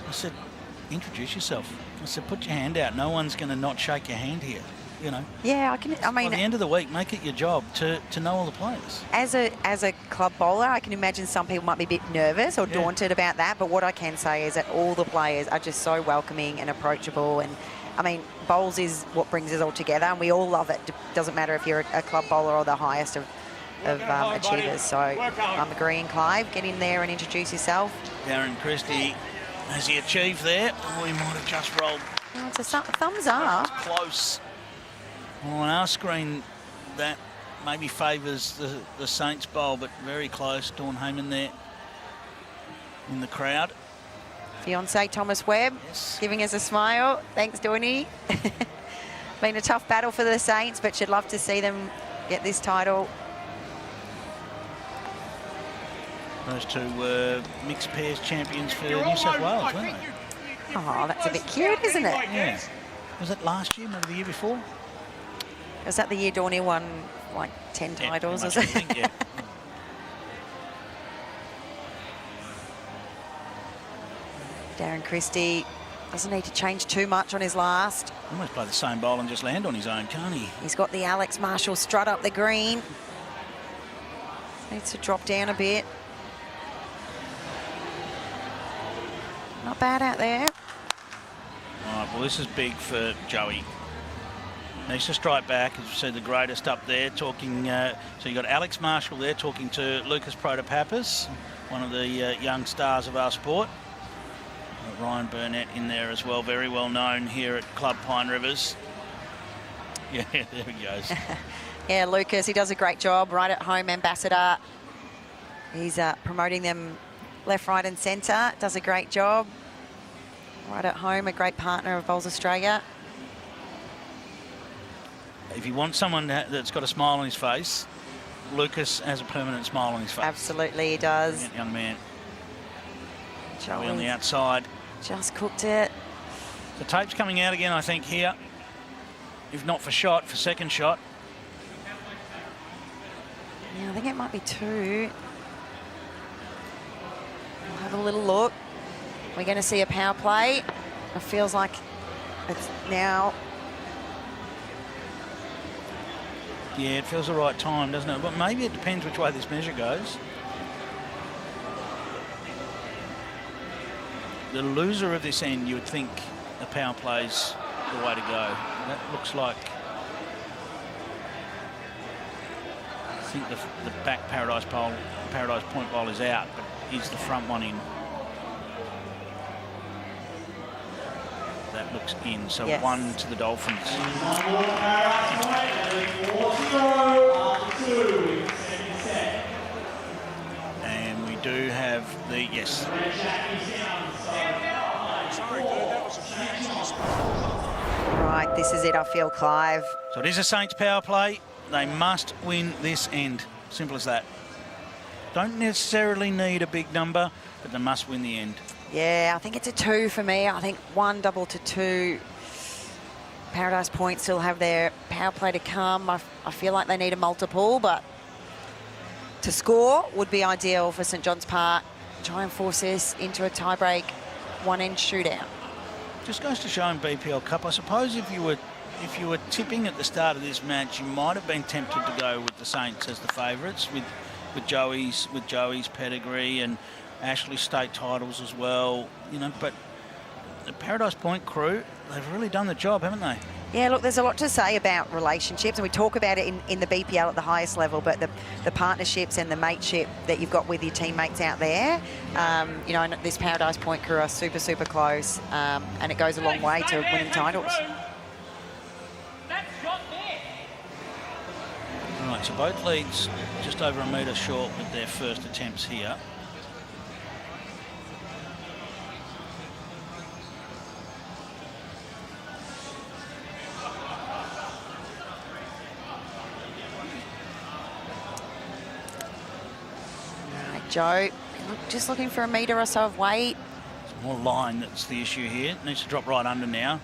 I said, introduce yourself. I said, put your hand out. No one's going to not shake your hand here, you know. Yeah, I mean, by the end of the week, make it your job to know all the players. As a club bowler, I can imagine some people might be a bit nervous or daunted about that, but what I can say is that all the players are just so welcoming and approachable. And I mean, bowls is what brings us all together, and we all love it. Doesn't matter if you're a club bowler or the highest of achievers. So I'm agreeing, Clive. Get in there and introduce yourself. Darren Christie, has he achieved there? Oh, he might have just rolled. Oh, it's a thumbs up. Close. Well, on our screen, that maybe favours the Saints bowl, but very close. Dawn Heyman there in the crowd. Fiance Thomas Webb, yes, giving us a smile. Thanks, Dawny. Been a tough battle for the Saints, but she'd love to see them get this title. Those two were mixed pairs champions for New South Wales, weren't they? Oh, that's a bit cute, isn't it? Yeah. Was it last year, maybe the year before? Was that the year Dawny won like 10 titles or something? I think, yeah. Darren Christie doesn't need to change too much on his last. Almost play the same bowl and just land on his own, can't he? He's got the Alex Marshall strut up the green. Needs to drop down a bit. Not bad out there. All right, well, this is big for Joey. Needs to strike back, as you see the greatest up there talking. So you've got Alex Marshall there talking to Lucas Protopapas, one of the young stars of our sport. Ryan Burnett in there as well, very well known here at Club Pine Rivers. Yeah, there he goes. Yeah, Lucas, he does a great job. Right at home ambassador. He's promoting them left, right and centre. Does a great job. Right at home, a great partner of Bowls Australia. If you want someone that's got a smile on his face, Lucas has a permanent smile on his face. Absolutely, he does. Brilliant young man. Joey on the outside. Just cooked it. The tape's coming out again, I think, here. If not for shot, for second shot. Yeah, I think it might be 2. We'll have a little look. We're going to see a power play. It feels like it's now. Yeah, it feels the right time, doesn't it? But maybe it depends which way this measure goes. The loser of this end, you would think the power play's the way to go. That looks like, I think the back Paradise Point bowl is out, but is the front one in? That looks in, so yes. 1 to the Dolphins. And we do have the, yes. Right, this is it, I feel, Clive. So it is a Saints power play. They must win this end. Simple as that. Don't necessarily need a big number, but they must win the end. Yeah, I think it's a 2 for me. I think 1 double to 2. Paradise Point still have their power play to come. I feel like they need a multiple, but to score would be ideal for St John's Park. Try and force this into a tiebreak, one-end shootout. Just goes to show in BPL Cup. I suppose if you were tipping at the start of this match, you might have been tempted to go with the Saints as the favourites with Joey's pedigree and Ashley's state titles as well. You know, but the Paradise Point crew, they've really done the job, haven't they? Yeah, look, there's a lot to say about relationships, and we talk about it in the BPL at the highest level, but the partnerships and the mateship that you've got with your teammates out there, you know, this Paradise Point crew are super, super close, and it goes a long way to winning titles. All right, so both leads just over a metre short with their first attempts here. Joe, just looking for a metre or so of weight. It's more line that's the issue here. It needs to drop right under now.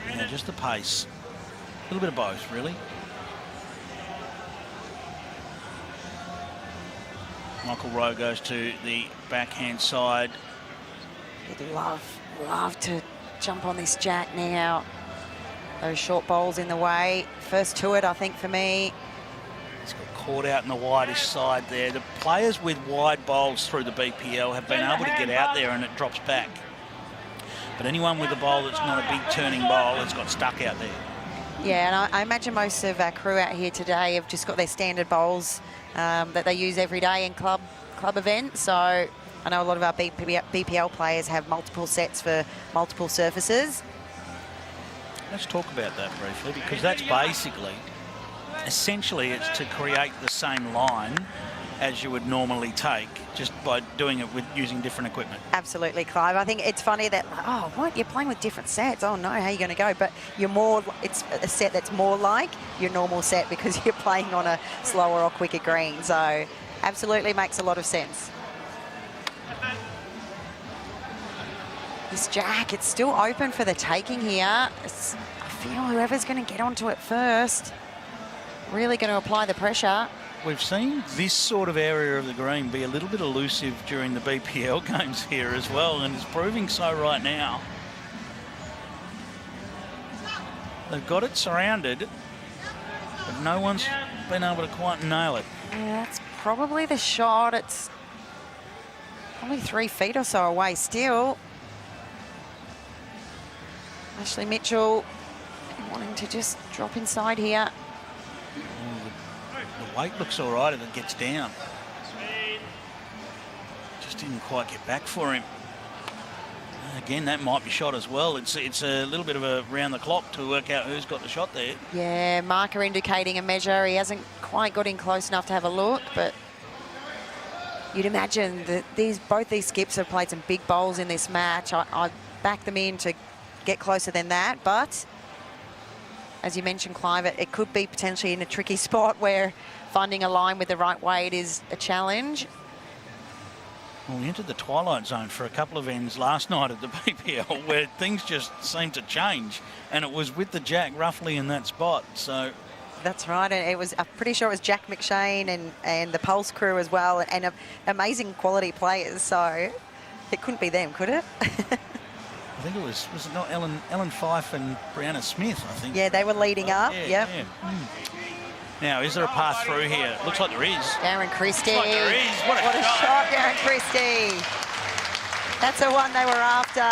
Yeah, just the pace. A little bit of both, really. Michael Rowe goes to the backhand side. He'd love to jump on this jack now. Those short bowls in the way. First to it, I think, for me. He's got caught out in the wideish side there. The players with wide bowls through the BPL have been able to get out there and it drops back. But anyone with a bowl that's not a big turning bowl has got stuck out there. Yeah, and I imagine most of our crew out here today have just got their standard bowls that they use every day in club events. So I know a lot of our BPL players have multiple sets for multiple surfaces. Let's talk about that briefly, because that's basically... essentially, it's to create the same line as you would normally take, just by doing it with using different equipment. Absolutely, Clive. I think it's funny that, oh, what, you're playing with different sets? Oh no, how are you going to go? But it's a set that's more like your normal set because you're playing on a slower or quicker green. So absolutely makes a lot of sense. This jack, it's still open for the taking here. I feel whoever's going to get onto it first really going to apply the pressure. We've seen this sort of area of the green be a little bit elusive during the BPL games here as well, and it's proving so right now. They've got it surrounded, but no one's been able to quite nail it. Yeah, that's probably the shot. It's probably 3 feet or so away still. Ashley Mitchell wanting to just drop inside here. The weight looks all right if it gets down. Just didn't quite get back for him. Again, that might be shot as well. It's a little bit of a round the clock to work out who's got the shot there. Yeah, marker indicating a measure. He hasn't quite got in close enough to have a look, but you'd imagine that both these skips have played some big bowls in this match. I back them in to get closer than that, but as you mentioned, Clive, it could be potentially in a tricky spot where finding a line with the right weight is a challenge. Well, we entered the twilight zone for a couple of ends last night at the BPL where things just seemed to change, and it was with the jack roughly in that spot. So that's right, and I'm pretty sure it was Jack McShane and the Pulse crew as well, and amazing quality players. So it couldn't be them, could it? I think it was it not Ellen Fife and Brianna Smith, I think. Yeah, they were leading up. Yeah, yeah. Now, is there a path through here? Looks like there is. Darren Christie. Looks like there is. What a shot, Darren Christie. That's the one they were after.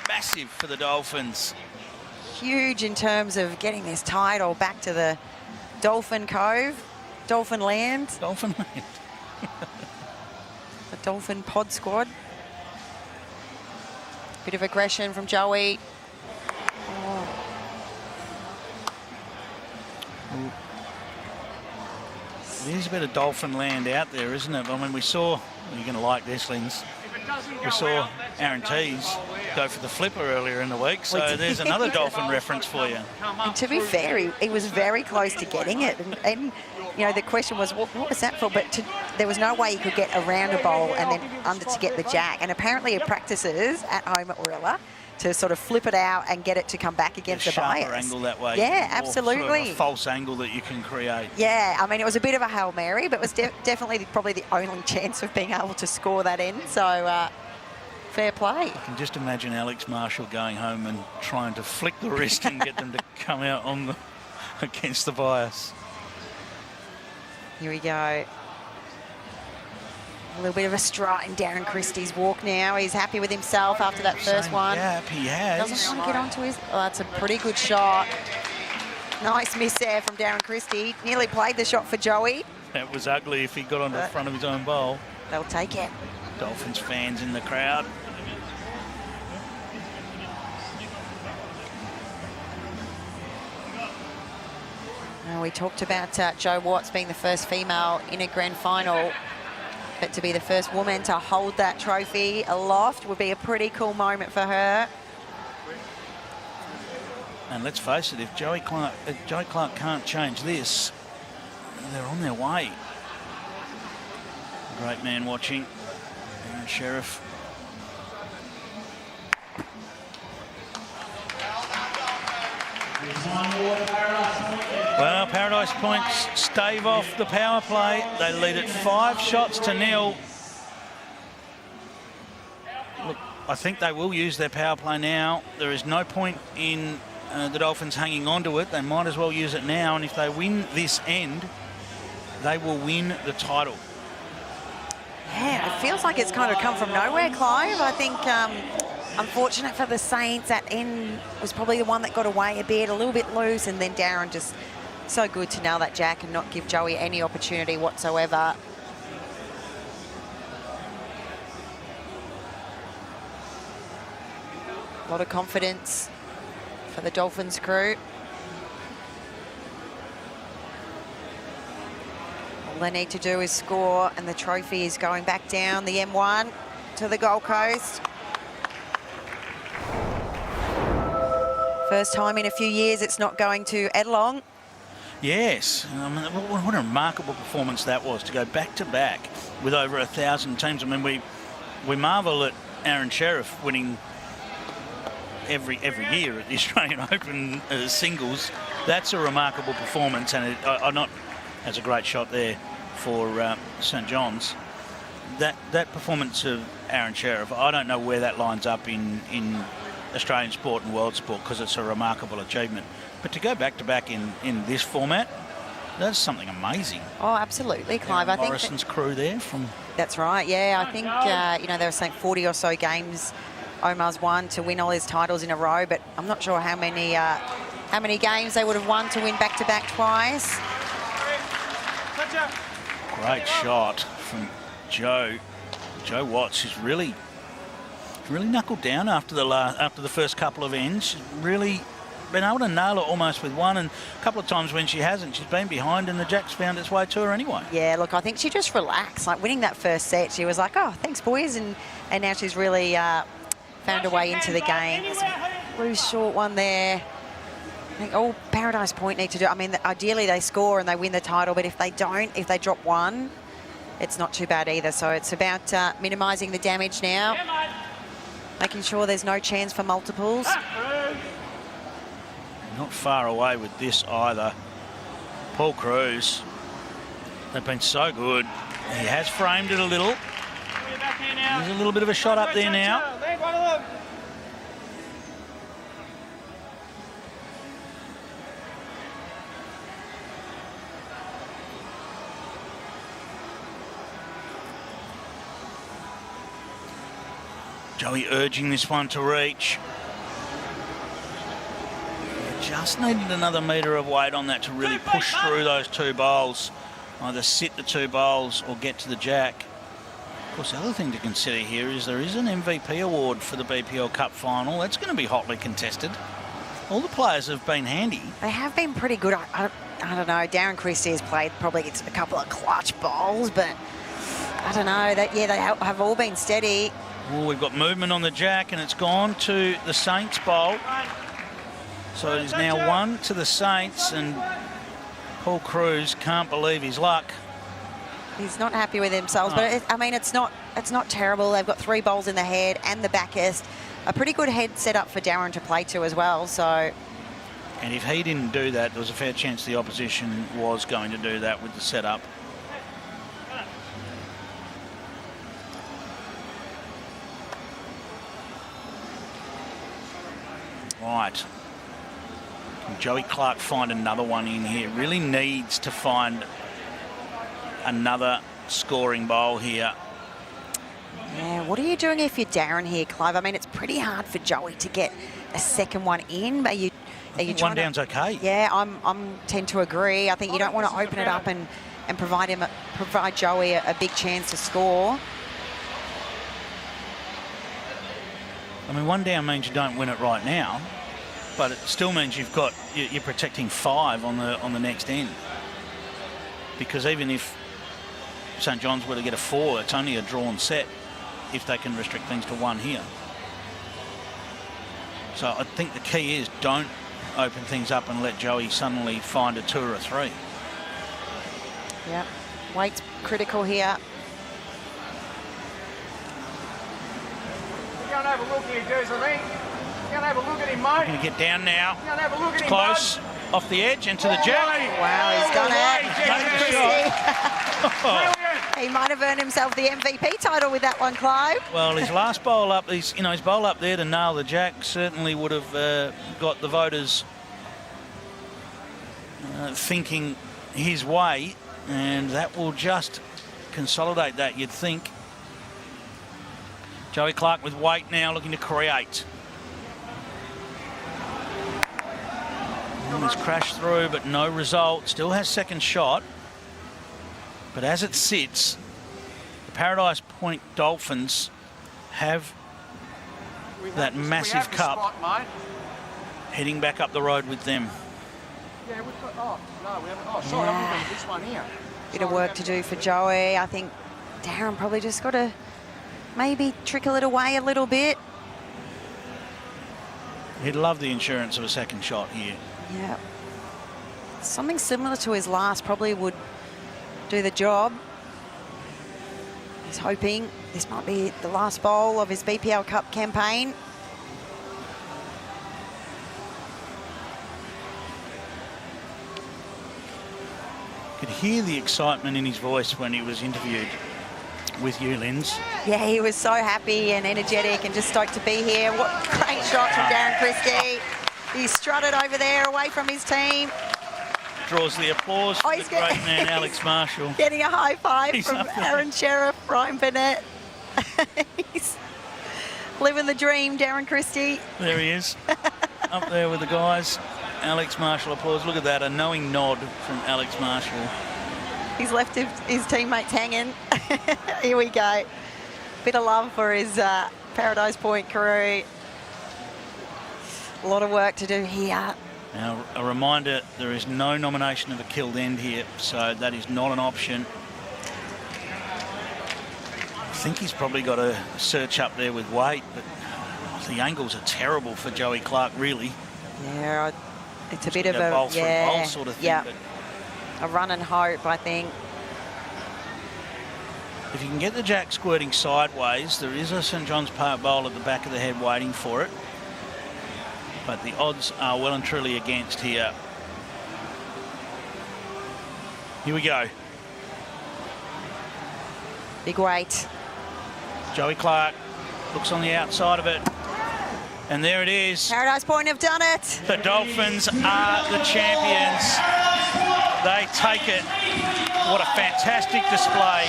Massive for the Dolphins. Huge in terms of getting this title back to the Dolphin Cove, Dolphin Land. Dolphin Land. The Dolphin Pod Squad. Bit of aggression from Joey. Yes. There's a bit of dolphin land out there, isn't it? I mean, we saw, you're going to like this, Linz. We saw Aaron Tees go for the flipper earlier in the week, so there's another dolphin reference for you. And to be fair, he was very close to getting it. And you know, the question was, what was that for? But there was no way he could get around a bowl and then under to get the jack. And apparently he practices at home at Warilla to sort of flip it out and get it to come back against the bias. Sharper angle that way. Yeah, or absolutely. Sort of a false angle that you can create. Yeah, I mean, it was a bit of a Hail Mary, but it was definitely probably the only chance of being able to score that in. So, fair play. I can just imagine Alex Marshall going home and trying to flick the wrist and get them to come out on the against the bias. Here we go. A little bit of a stride in Darren Christie's walk now. He's happy with himself after that first one. Gap he has. Doesn't want to get onto his... Oh, that's a pretty good shot. Nice miss there from Darren Christie. Nearly played the shot for Joey. That was ugly if he got onto the front of his own bowl. They'll take it. Dolphins fans in the crowd. Now, we talked about Jo Watts being the first female in a grand final. But to be the first woman to hold that trophy aloft would be a pretty cool moment for her. And let's face it, if Joey Clark can't change this, they're on their way. Great man watching. Aaron Sheriff. Well, Paradise Points stave off the power play. They lead it 5-0. Look, I think they will use their power play now. There is no point in the Dolphins hanging on to it. They might as well use it now, and if they win this end, they will win the title. Yeah, it feels like it's kind of come from nowhere, Clive. I think unfortunate for the Saints, that end was probably the one that got away a bit, a little bit loose, and then Darren just so good to nail that jack and not give Joey any opportunity whatsoever. A lot of confidence for the Dolphins crew. All they need to do is score, and the trophy is going back down the M1 to the Gold Coast. First time in a few years it's not going to Edlong. Yes, I mean, what a remarkable performance that was, to go back-to-back with over 1,000 teams. I mean, we marvel at Aaron Sheriff winning every year at the Australian Open singles. That's a remarkable performance, and that's a great shot there for St John's. That performance of Aaron Sheriff, I don't know where that lines up in Australian sport and world sport, because it's a remarkable achievement. But to go back-to-back in this format, that's something amazing. Oh, absolutely, Clive. I think Morrison's crew there from... That's right, yeah. I think, you know, they were saying 40 or so games Omar's won to win all his titles in a row, but I'm not sure how many games they would have won to win back-to-back twice. Great shot from Jo Watts. She's really knuckled down after the first couple of ends. She's really been able to nail it almost with one, and a couple of times when she hasn't, she's been behind and the jack's found its way to her anyway. Yeah, look, I think she just relaxed. Like, winning that first set, she was like, oh, thanks, boys, and now she's really found her way into the game. Loose short one there. I think all Paradise Point need to do, I mean, ideally they score and they win the title, but if they don't, if they drop one, it's not too bad either. So it's about minimising the damage now, making sure there's no chance for multiples. Not far away with this either. Paul Cruz, they've been so good. He has framed it a little. There's a little bit of a shot up there now. Joey urging this one to reach. Just needed another metre of weight on that to really push through those two bowls. Either sit the two bowls or get to the jack. Of course, the other thing to consider here is there is an MVP award for the BPL Cup final. That's going to be hotly contested. All the players have been handy. They have been pretty good. I don't know. Darren Christie has played probably gets a couple of clutch bowls, but I don't know. They have all been steady. Oh, we've got movement on the jack, and it's gone to the Saints bowl. So it is now 1 to the Saints, and Paul Cruz can't believe his luck. He's not happy with themselves, but I mean, it's not terrible. They've got 3 bowls in the head and the backest. A pretty good head set up for Darren to play to as well. So, and if he didn't do that, there was a fair chance the opposition was going to do that with the setup. Right. Can Joey Clark find another one in here? Really needs to find another scoring bowl here. yeah, what are you doing if you're Darren here, Clive? I mean, it's pretty hard for Joey to get a second one in. Are you trying one down's okay. Yeah, I'm tend to agree. I think you don't want to open it up and provide Joey a big chance to score. I mean, one down means you don't win it right now, but it still means you're protecting 5 on the next end. Because even if St John's were to get a 4, it's only a drawn set if they can restrict things to 1 here. So I think the key is don't open things up and let Joey suddenly find a 2 or a 3. Yep, weight's critical here. You're going to have a look here, Guzarine. You're going to have a look at him, mate. Going to get down now. You're going to have a look at him, Close. bud. Off the edge into the jack. Wow, he's done it. Brilliant. He might have earned himself the MVP title with that one, Clive. Well, his last bowl up, his bowl up there to nail the jack certainly would have got the voters thinking his way, and that will just consolidate that, you'd think. Joey Clark with weight now, looking to create. He's crashed through, but no result. Still has second shot. But as it sits, the Paradise Point Dolphins have that massive cup spot, heading back up the road with them. Yeah, we've got, oh, no, we haven't. Oh, sorry, I'm looking at this one here. Bit of work to do for Joey. I think Darren probably just got to maybe trickle it away a little bit. He'd love the insurance of a second shot here. Yeah. Something similar to his last probably would do the job. He's hoping this might be the last bowl of his BPL Cup campaign. Could hear the excitement in his voice when he was interviewed with you, Linz. Yeah, he was so happy and energetic and just stoked to be here. What great shot from Darren Christie. He strutted over there away from his team. Draws the applause from the great man, Alex Marshall. Getting a high five He's from up there. Aaron Sheriff, Ryan Burnett. He's living the dream, Darren Christie. There he is, up there with the guys. Alex Marshall applause. Look at that, a knowing nod from Alex Marshall. He's left his teammates hanging. Here we go. Bit of love for his Paradise Point crew. A lot of work to do here. Now, a reminder, there is no nomination of a killed end here, so that is not an option. I think he's probably got a search up there with weight, but the angles are terrible for Joey Clark, really. Yeah, it's a bit of a bowl through yeah, bowl sort of thing. yeah. But A run and hope, I think. if you can get the jack squirting sideways, there is a St John's Park bowl at the back of the head waiting for it. But the odds are well and truly against here. Here we go. Big weight. Joey Clark looks on the outside of it. And there it is. Paradise Point have done it. The Dolphins are the champions. They take it. What a fantastic display.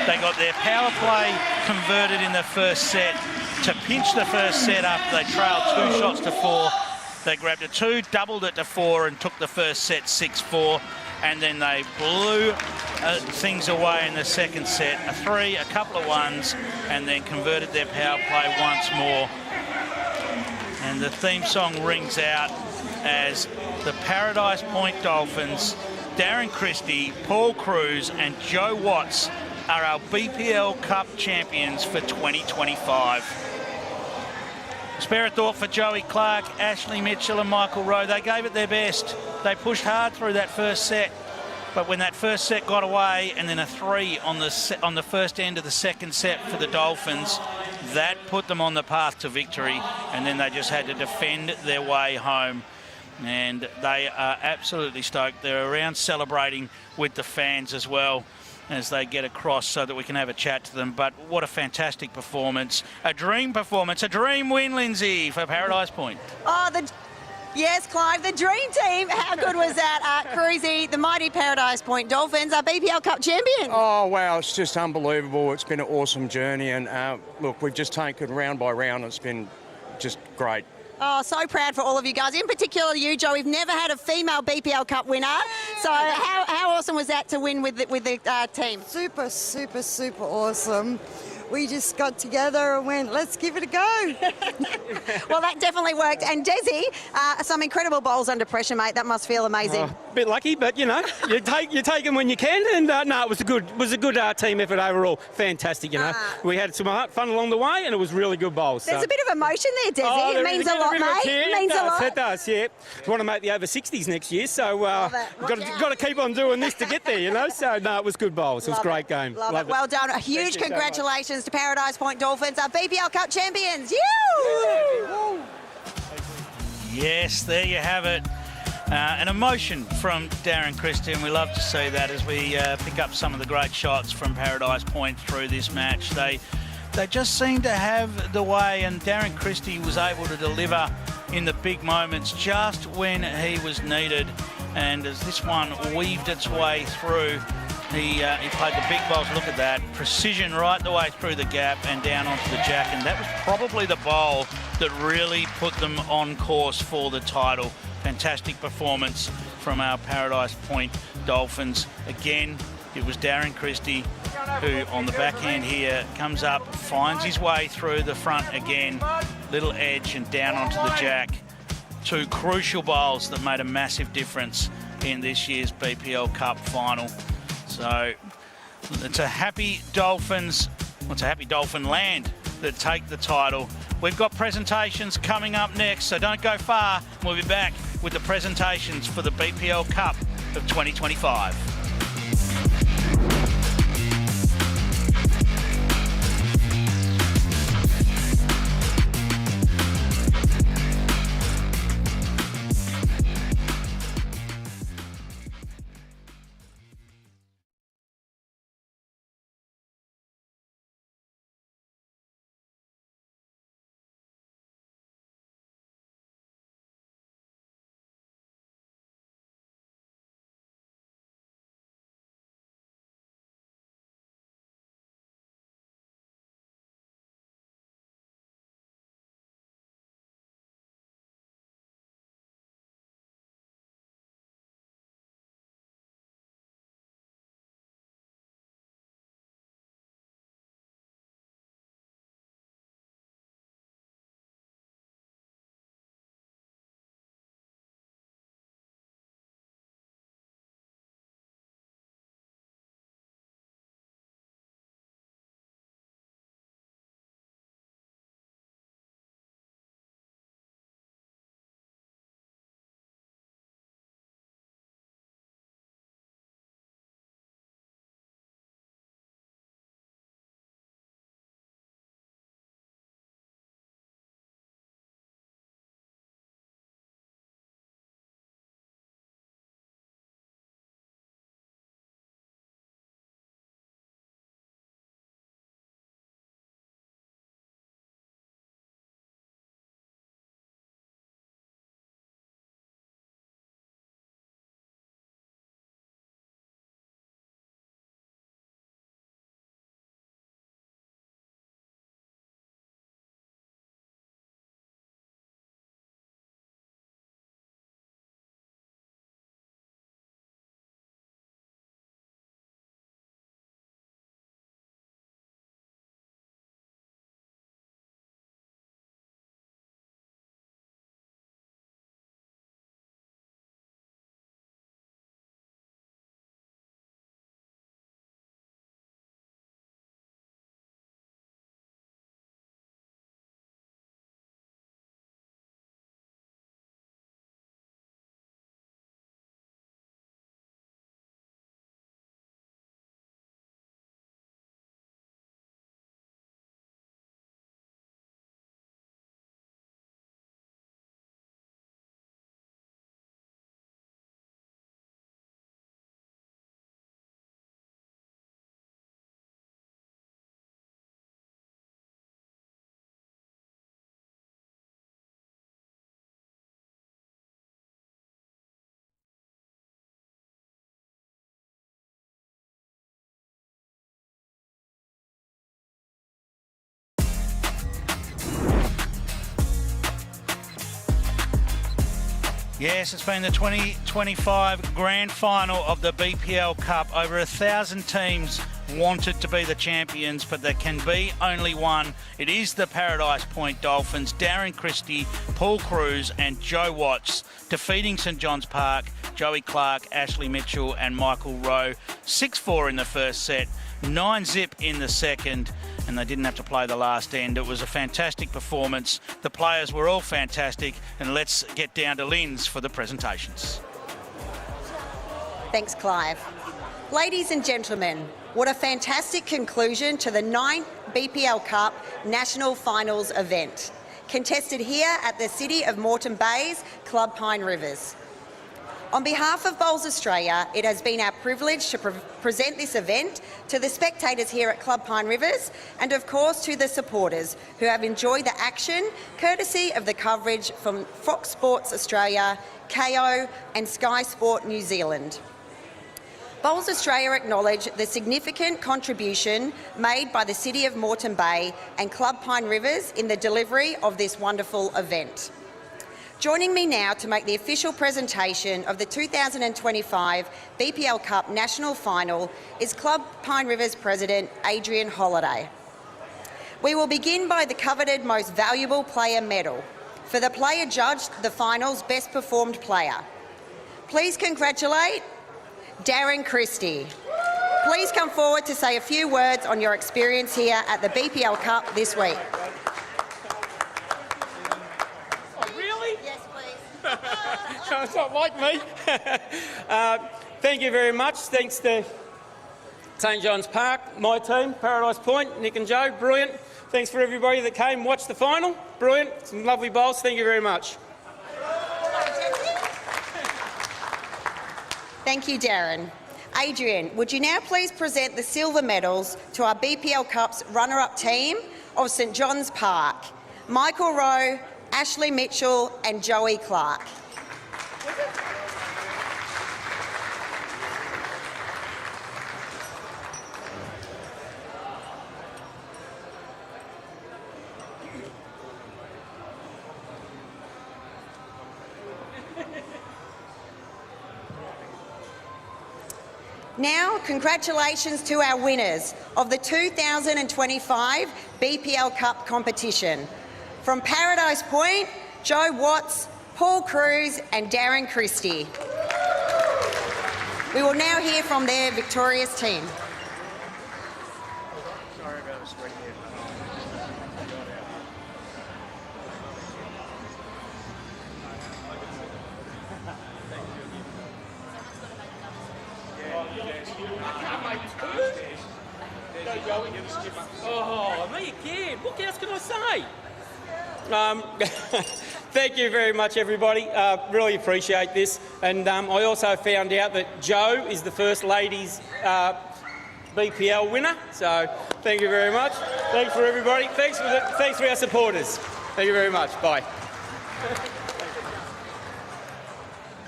They got their power play converted in the first set. To pinch the first set up, they trailed 2 shots to 4. They grabbed a 2, doubled it to 4, and took the first set 6-4. And then they blew things away in the second set. A 3, a couple of 1s, and then converted their power play once more. And the theme song rings out. as the Paradise Point Dolphins, Darren Christie, Paul Cruz and Joe Watts are our BPL Cup champions for 2025. Spare a thought for Joey Clark, Ashley Mitchell and Michael Rowe. They gave it their best. They pushed hard through that first set, but when that first set got away and then a 3 on the first end of the second set for the Dolphins, that put them on the path to victory, and then they just had to defend their way home. And they are absolutely stoked. They're around celebrating with the fans as well as they get across so that we can have a chat to them. But what a fantastic performance. A dream performance, a dream win, Lindsay, for Paradise Point. Oh, yes, Clive, the dream team. How good was that? Cruzy, the mighty Paradise Point Dolphins are BPL Cup champions. Oh, wow, it's just unbelievable. It's been an awesome journey. And look, we've just taken round by round. It's been just great. Oh, so proud for all of you guys, in particular you, Joe. We've never had a female BPL Cup winner. So how awesome was that to win with the team? Super, super, super awesome. We just got together and went, let's give it a go. Well, that definitely worked. And Desi, some incredible bowls under pressure, mate. That must feel amazing. A bit lucky, but you know, you take them when you can. And no, it was a good team effort overall. Fantastic, you know. We had some fun along the way, and it was really good bowls. There's a bit of emotion there, Desi. Oh, it means a lot, mate. It means a lot. It does, yeah. We want to make the over 60s next year, so got to keep on doing this to get there, you know. So no, it was good bowls. It was a great game. Love it. Well done. A huge congratulations to Paradise Point Dolphins, our BPL Cup champions. Yes, there you have it. An emotion from Darren Christie, and we love to see that as we pick up some of the great shots from Paradise Point through this match. They just seem to have the way, and Darren Christie was able to deliver in the big moments just when he was needed. And as this one weaved its way through, he played the big bowls. Look at that. Precision right the way through the gap and down onto the jack. And that was probably the bowl that really put them on course for the title. Fantastic performance from our Paradise Point Dolphins. Again, it was Darren Christie who, on the backhand here, comes up, finds his way through the front again. Little edge and down onto the jack. Two crucial bowls that made a massive difference in this year's BPL Cup final. So it's a happy Dolphins, it's a happy Dolphin land that take the title. We've got presentations coming up next, so don't go far. We'll be back with the presentations for the BPL Cup of 2025. Yes, it's been the 2025 grand final of the BPL Cup. Over 1,000 teams wanted to be the champions, but there can be only one. It is the Paradise Point Dolphins. Darren Christie, Paul Cruz and Joe Watts defeating St John's Park, Joey Clark, Ashley Mitchell and Michael Rowe. 6-4 in the first set, 9-zip in the second, and they didn't have to play the last end. It was a fantastic performance. The players were all fantastic, and let's get down to Lynn's for the presentations. Thanks, Clive. Ladies and gentlemen, what a fantastic conclusion to the 9th BPL Cup National Finals event, contested here at the City of Moreton Bay's Club Pine Rivers. On behalf of Bowls Australia, it has been our privilege to present this event to the spectators here at Club Pine Rivers and of course to the supporters who have enjoyed the action courtesy of the coverage from Fox Sports Australia, Kayo and Sky Sport New Zealand. Bowls Australia acknowledge the significant contribution made by the City of Moreton Bay and Club Pine Rivers in the delivery of this wonderful event. Joining me now to make the official presentation of the 2025 BPL Cup National Final is Club Pine Rivers President Adrian Holliday. We will begin by the coveted Most Valuable Player medal for the player judged the final's best performed player. Please congratulate Darren Christie. Please come forward to say a few words on your experience here at the BPL Cup this week. It's not like me. Thank you very much. Thanks to St John's Park, my team, Paradise Point, Nick and Joe, brilliant. Thanks for everybody that came and watched the final. Brilliant. Some lovely bowls. Thank you very much. Thank you, Darren. Adrian, would you now please present the silver medals to our BPL Cup's runner-up team of St John's Park, Michael Rowe, Ashley Mitchell and Joey Clark. Now, congratulations to our winners of the 2025 BPL Cup competition. From Paradise Point, Joe Watts, Paul Cruz and Darren Christie. We will now hear from their victorious team. Sorry about us right here. Oh, me again. What else can I say? Thank you very much, everybody. Really appreciate this. And I also found out that Joe is the first ladies BPL winner. So thank you very much. Thanks for everybody. Thanks for our supporters. Thank you very much. Bye.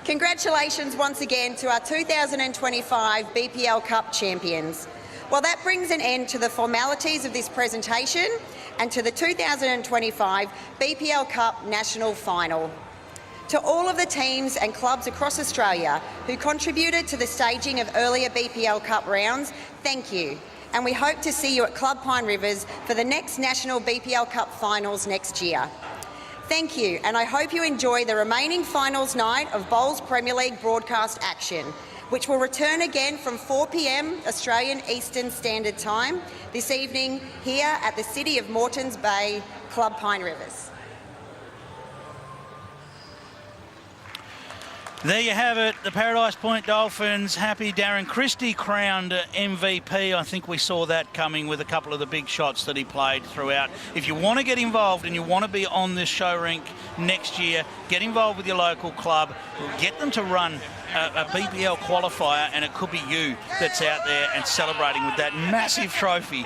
Congratulations once again to our 2025 BPL Cup champions. Well, that brings an end to the formalities of this presentation and to the 2025 BPL Cup National Final. To all of the teams and clubs across Australia who contributed to the staging of earlier BPL Cup rounds, thank you. And we hope to see you at Club Pine Rivers for the next National BPL Cup Finals next year. Thank you, and I hope you enjoy the remaining finals night of Bowls Premier League broadcast action, which will return again from 4 p.m. Australian Eastern Standard Time this evening here at the City of Moreton's Bay, Club Pine Rivers. There you have it, the Paradise Point Dolphins. Happy Darren Christie crowned MVP. I think we saw that coming with a couple of the big shots that he played throughout. If you want to get involved and you want to be on this show rink next year, get involved with your local club. Get them to run a BPL qualifier, and it could be you that's out there and celebrating with that massive trophy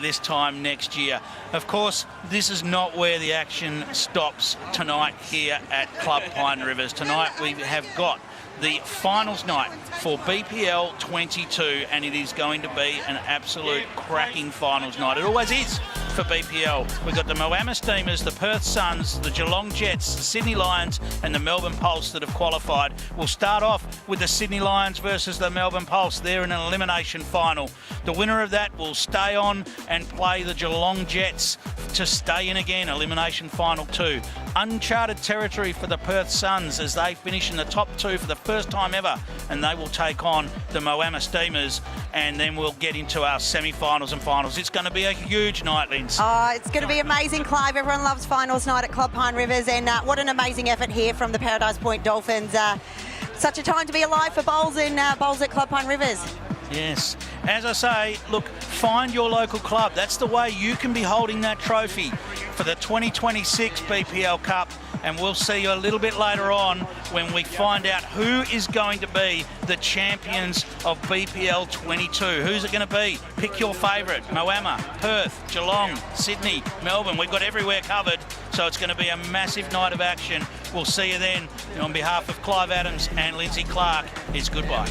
this time next year. Of course, this is not where the action stops tonight here at Club Pine Rivers. Tonight we have got the finals night for BPL 22, and it is going to be an absolute cracking finals night. It always is for BPL. We've got the Moama Steamers, the Perth Suns, the Geelong Jets, the Sydney Lions and the Melbourne Pulse that have qualified. We'll start off with the Sydney Lions versus the Melbourne Pulse. They're in an elimination final. The winner of that will stay on and play the Geelong Jets to stay in again, elimination final 2. Uncharted territory for the Perth Suns as they finish in the top 2 for the first time ever, and they will take on the Moama Steamers, and then we'll get into our semi-finals and finals. It's going to be a huge night, Linz. Oh, it's going to be amazing, Clive. Everyone loves finals night at Club Pine Rivers, and what an amazing effort here from the Paradise Point Dolphins. Such a time to be alive for bowls at Club Pine Rivers. Yes. As I say, look, find your local club. That's the way you can be holding that trophy for the 2026 BPL Cup. And we'll see you a little bit later on when we find out who is going to be the champions of BPL 22. Who's it going to be? Pick your favourite. Moama, Perth, Geelong, Sydney, Melbourne. We've got everywhere covered. So it's going to be a massive night of action. We'll see you then. And on behalf of Clive Adams and Lindsay Clark, it's goodbye.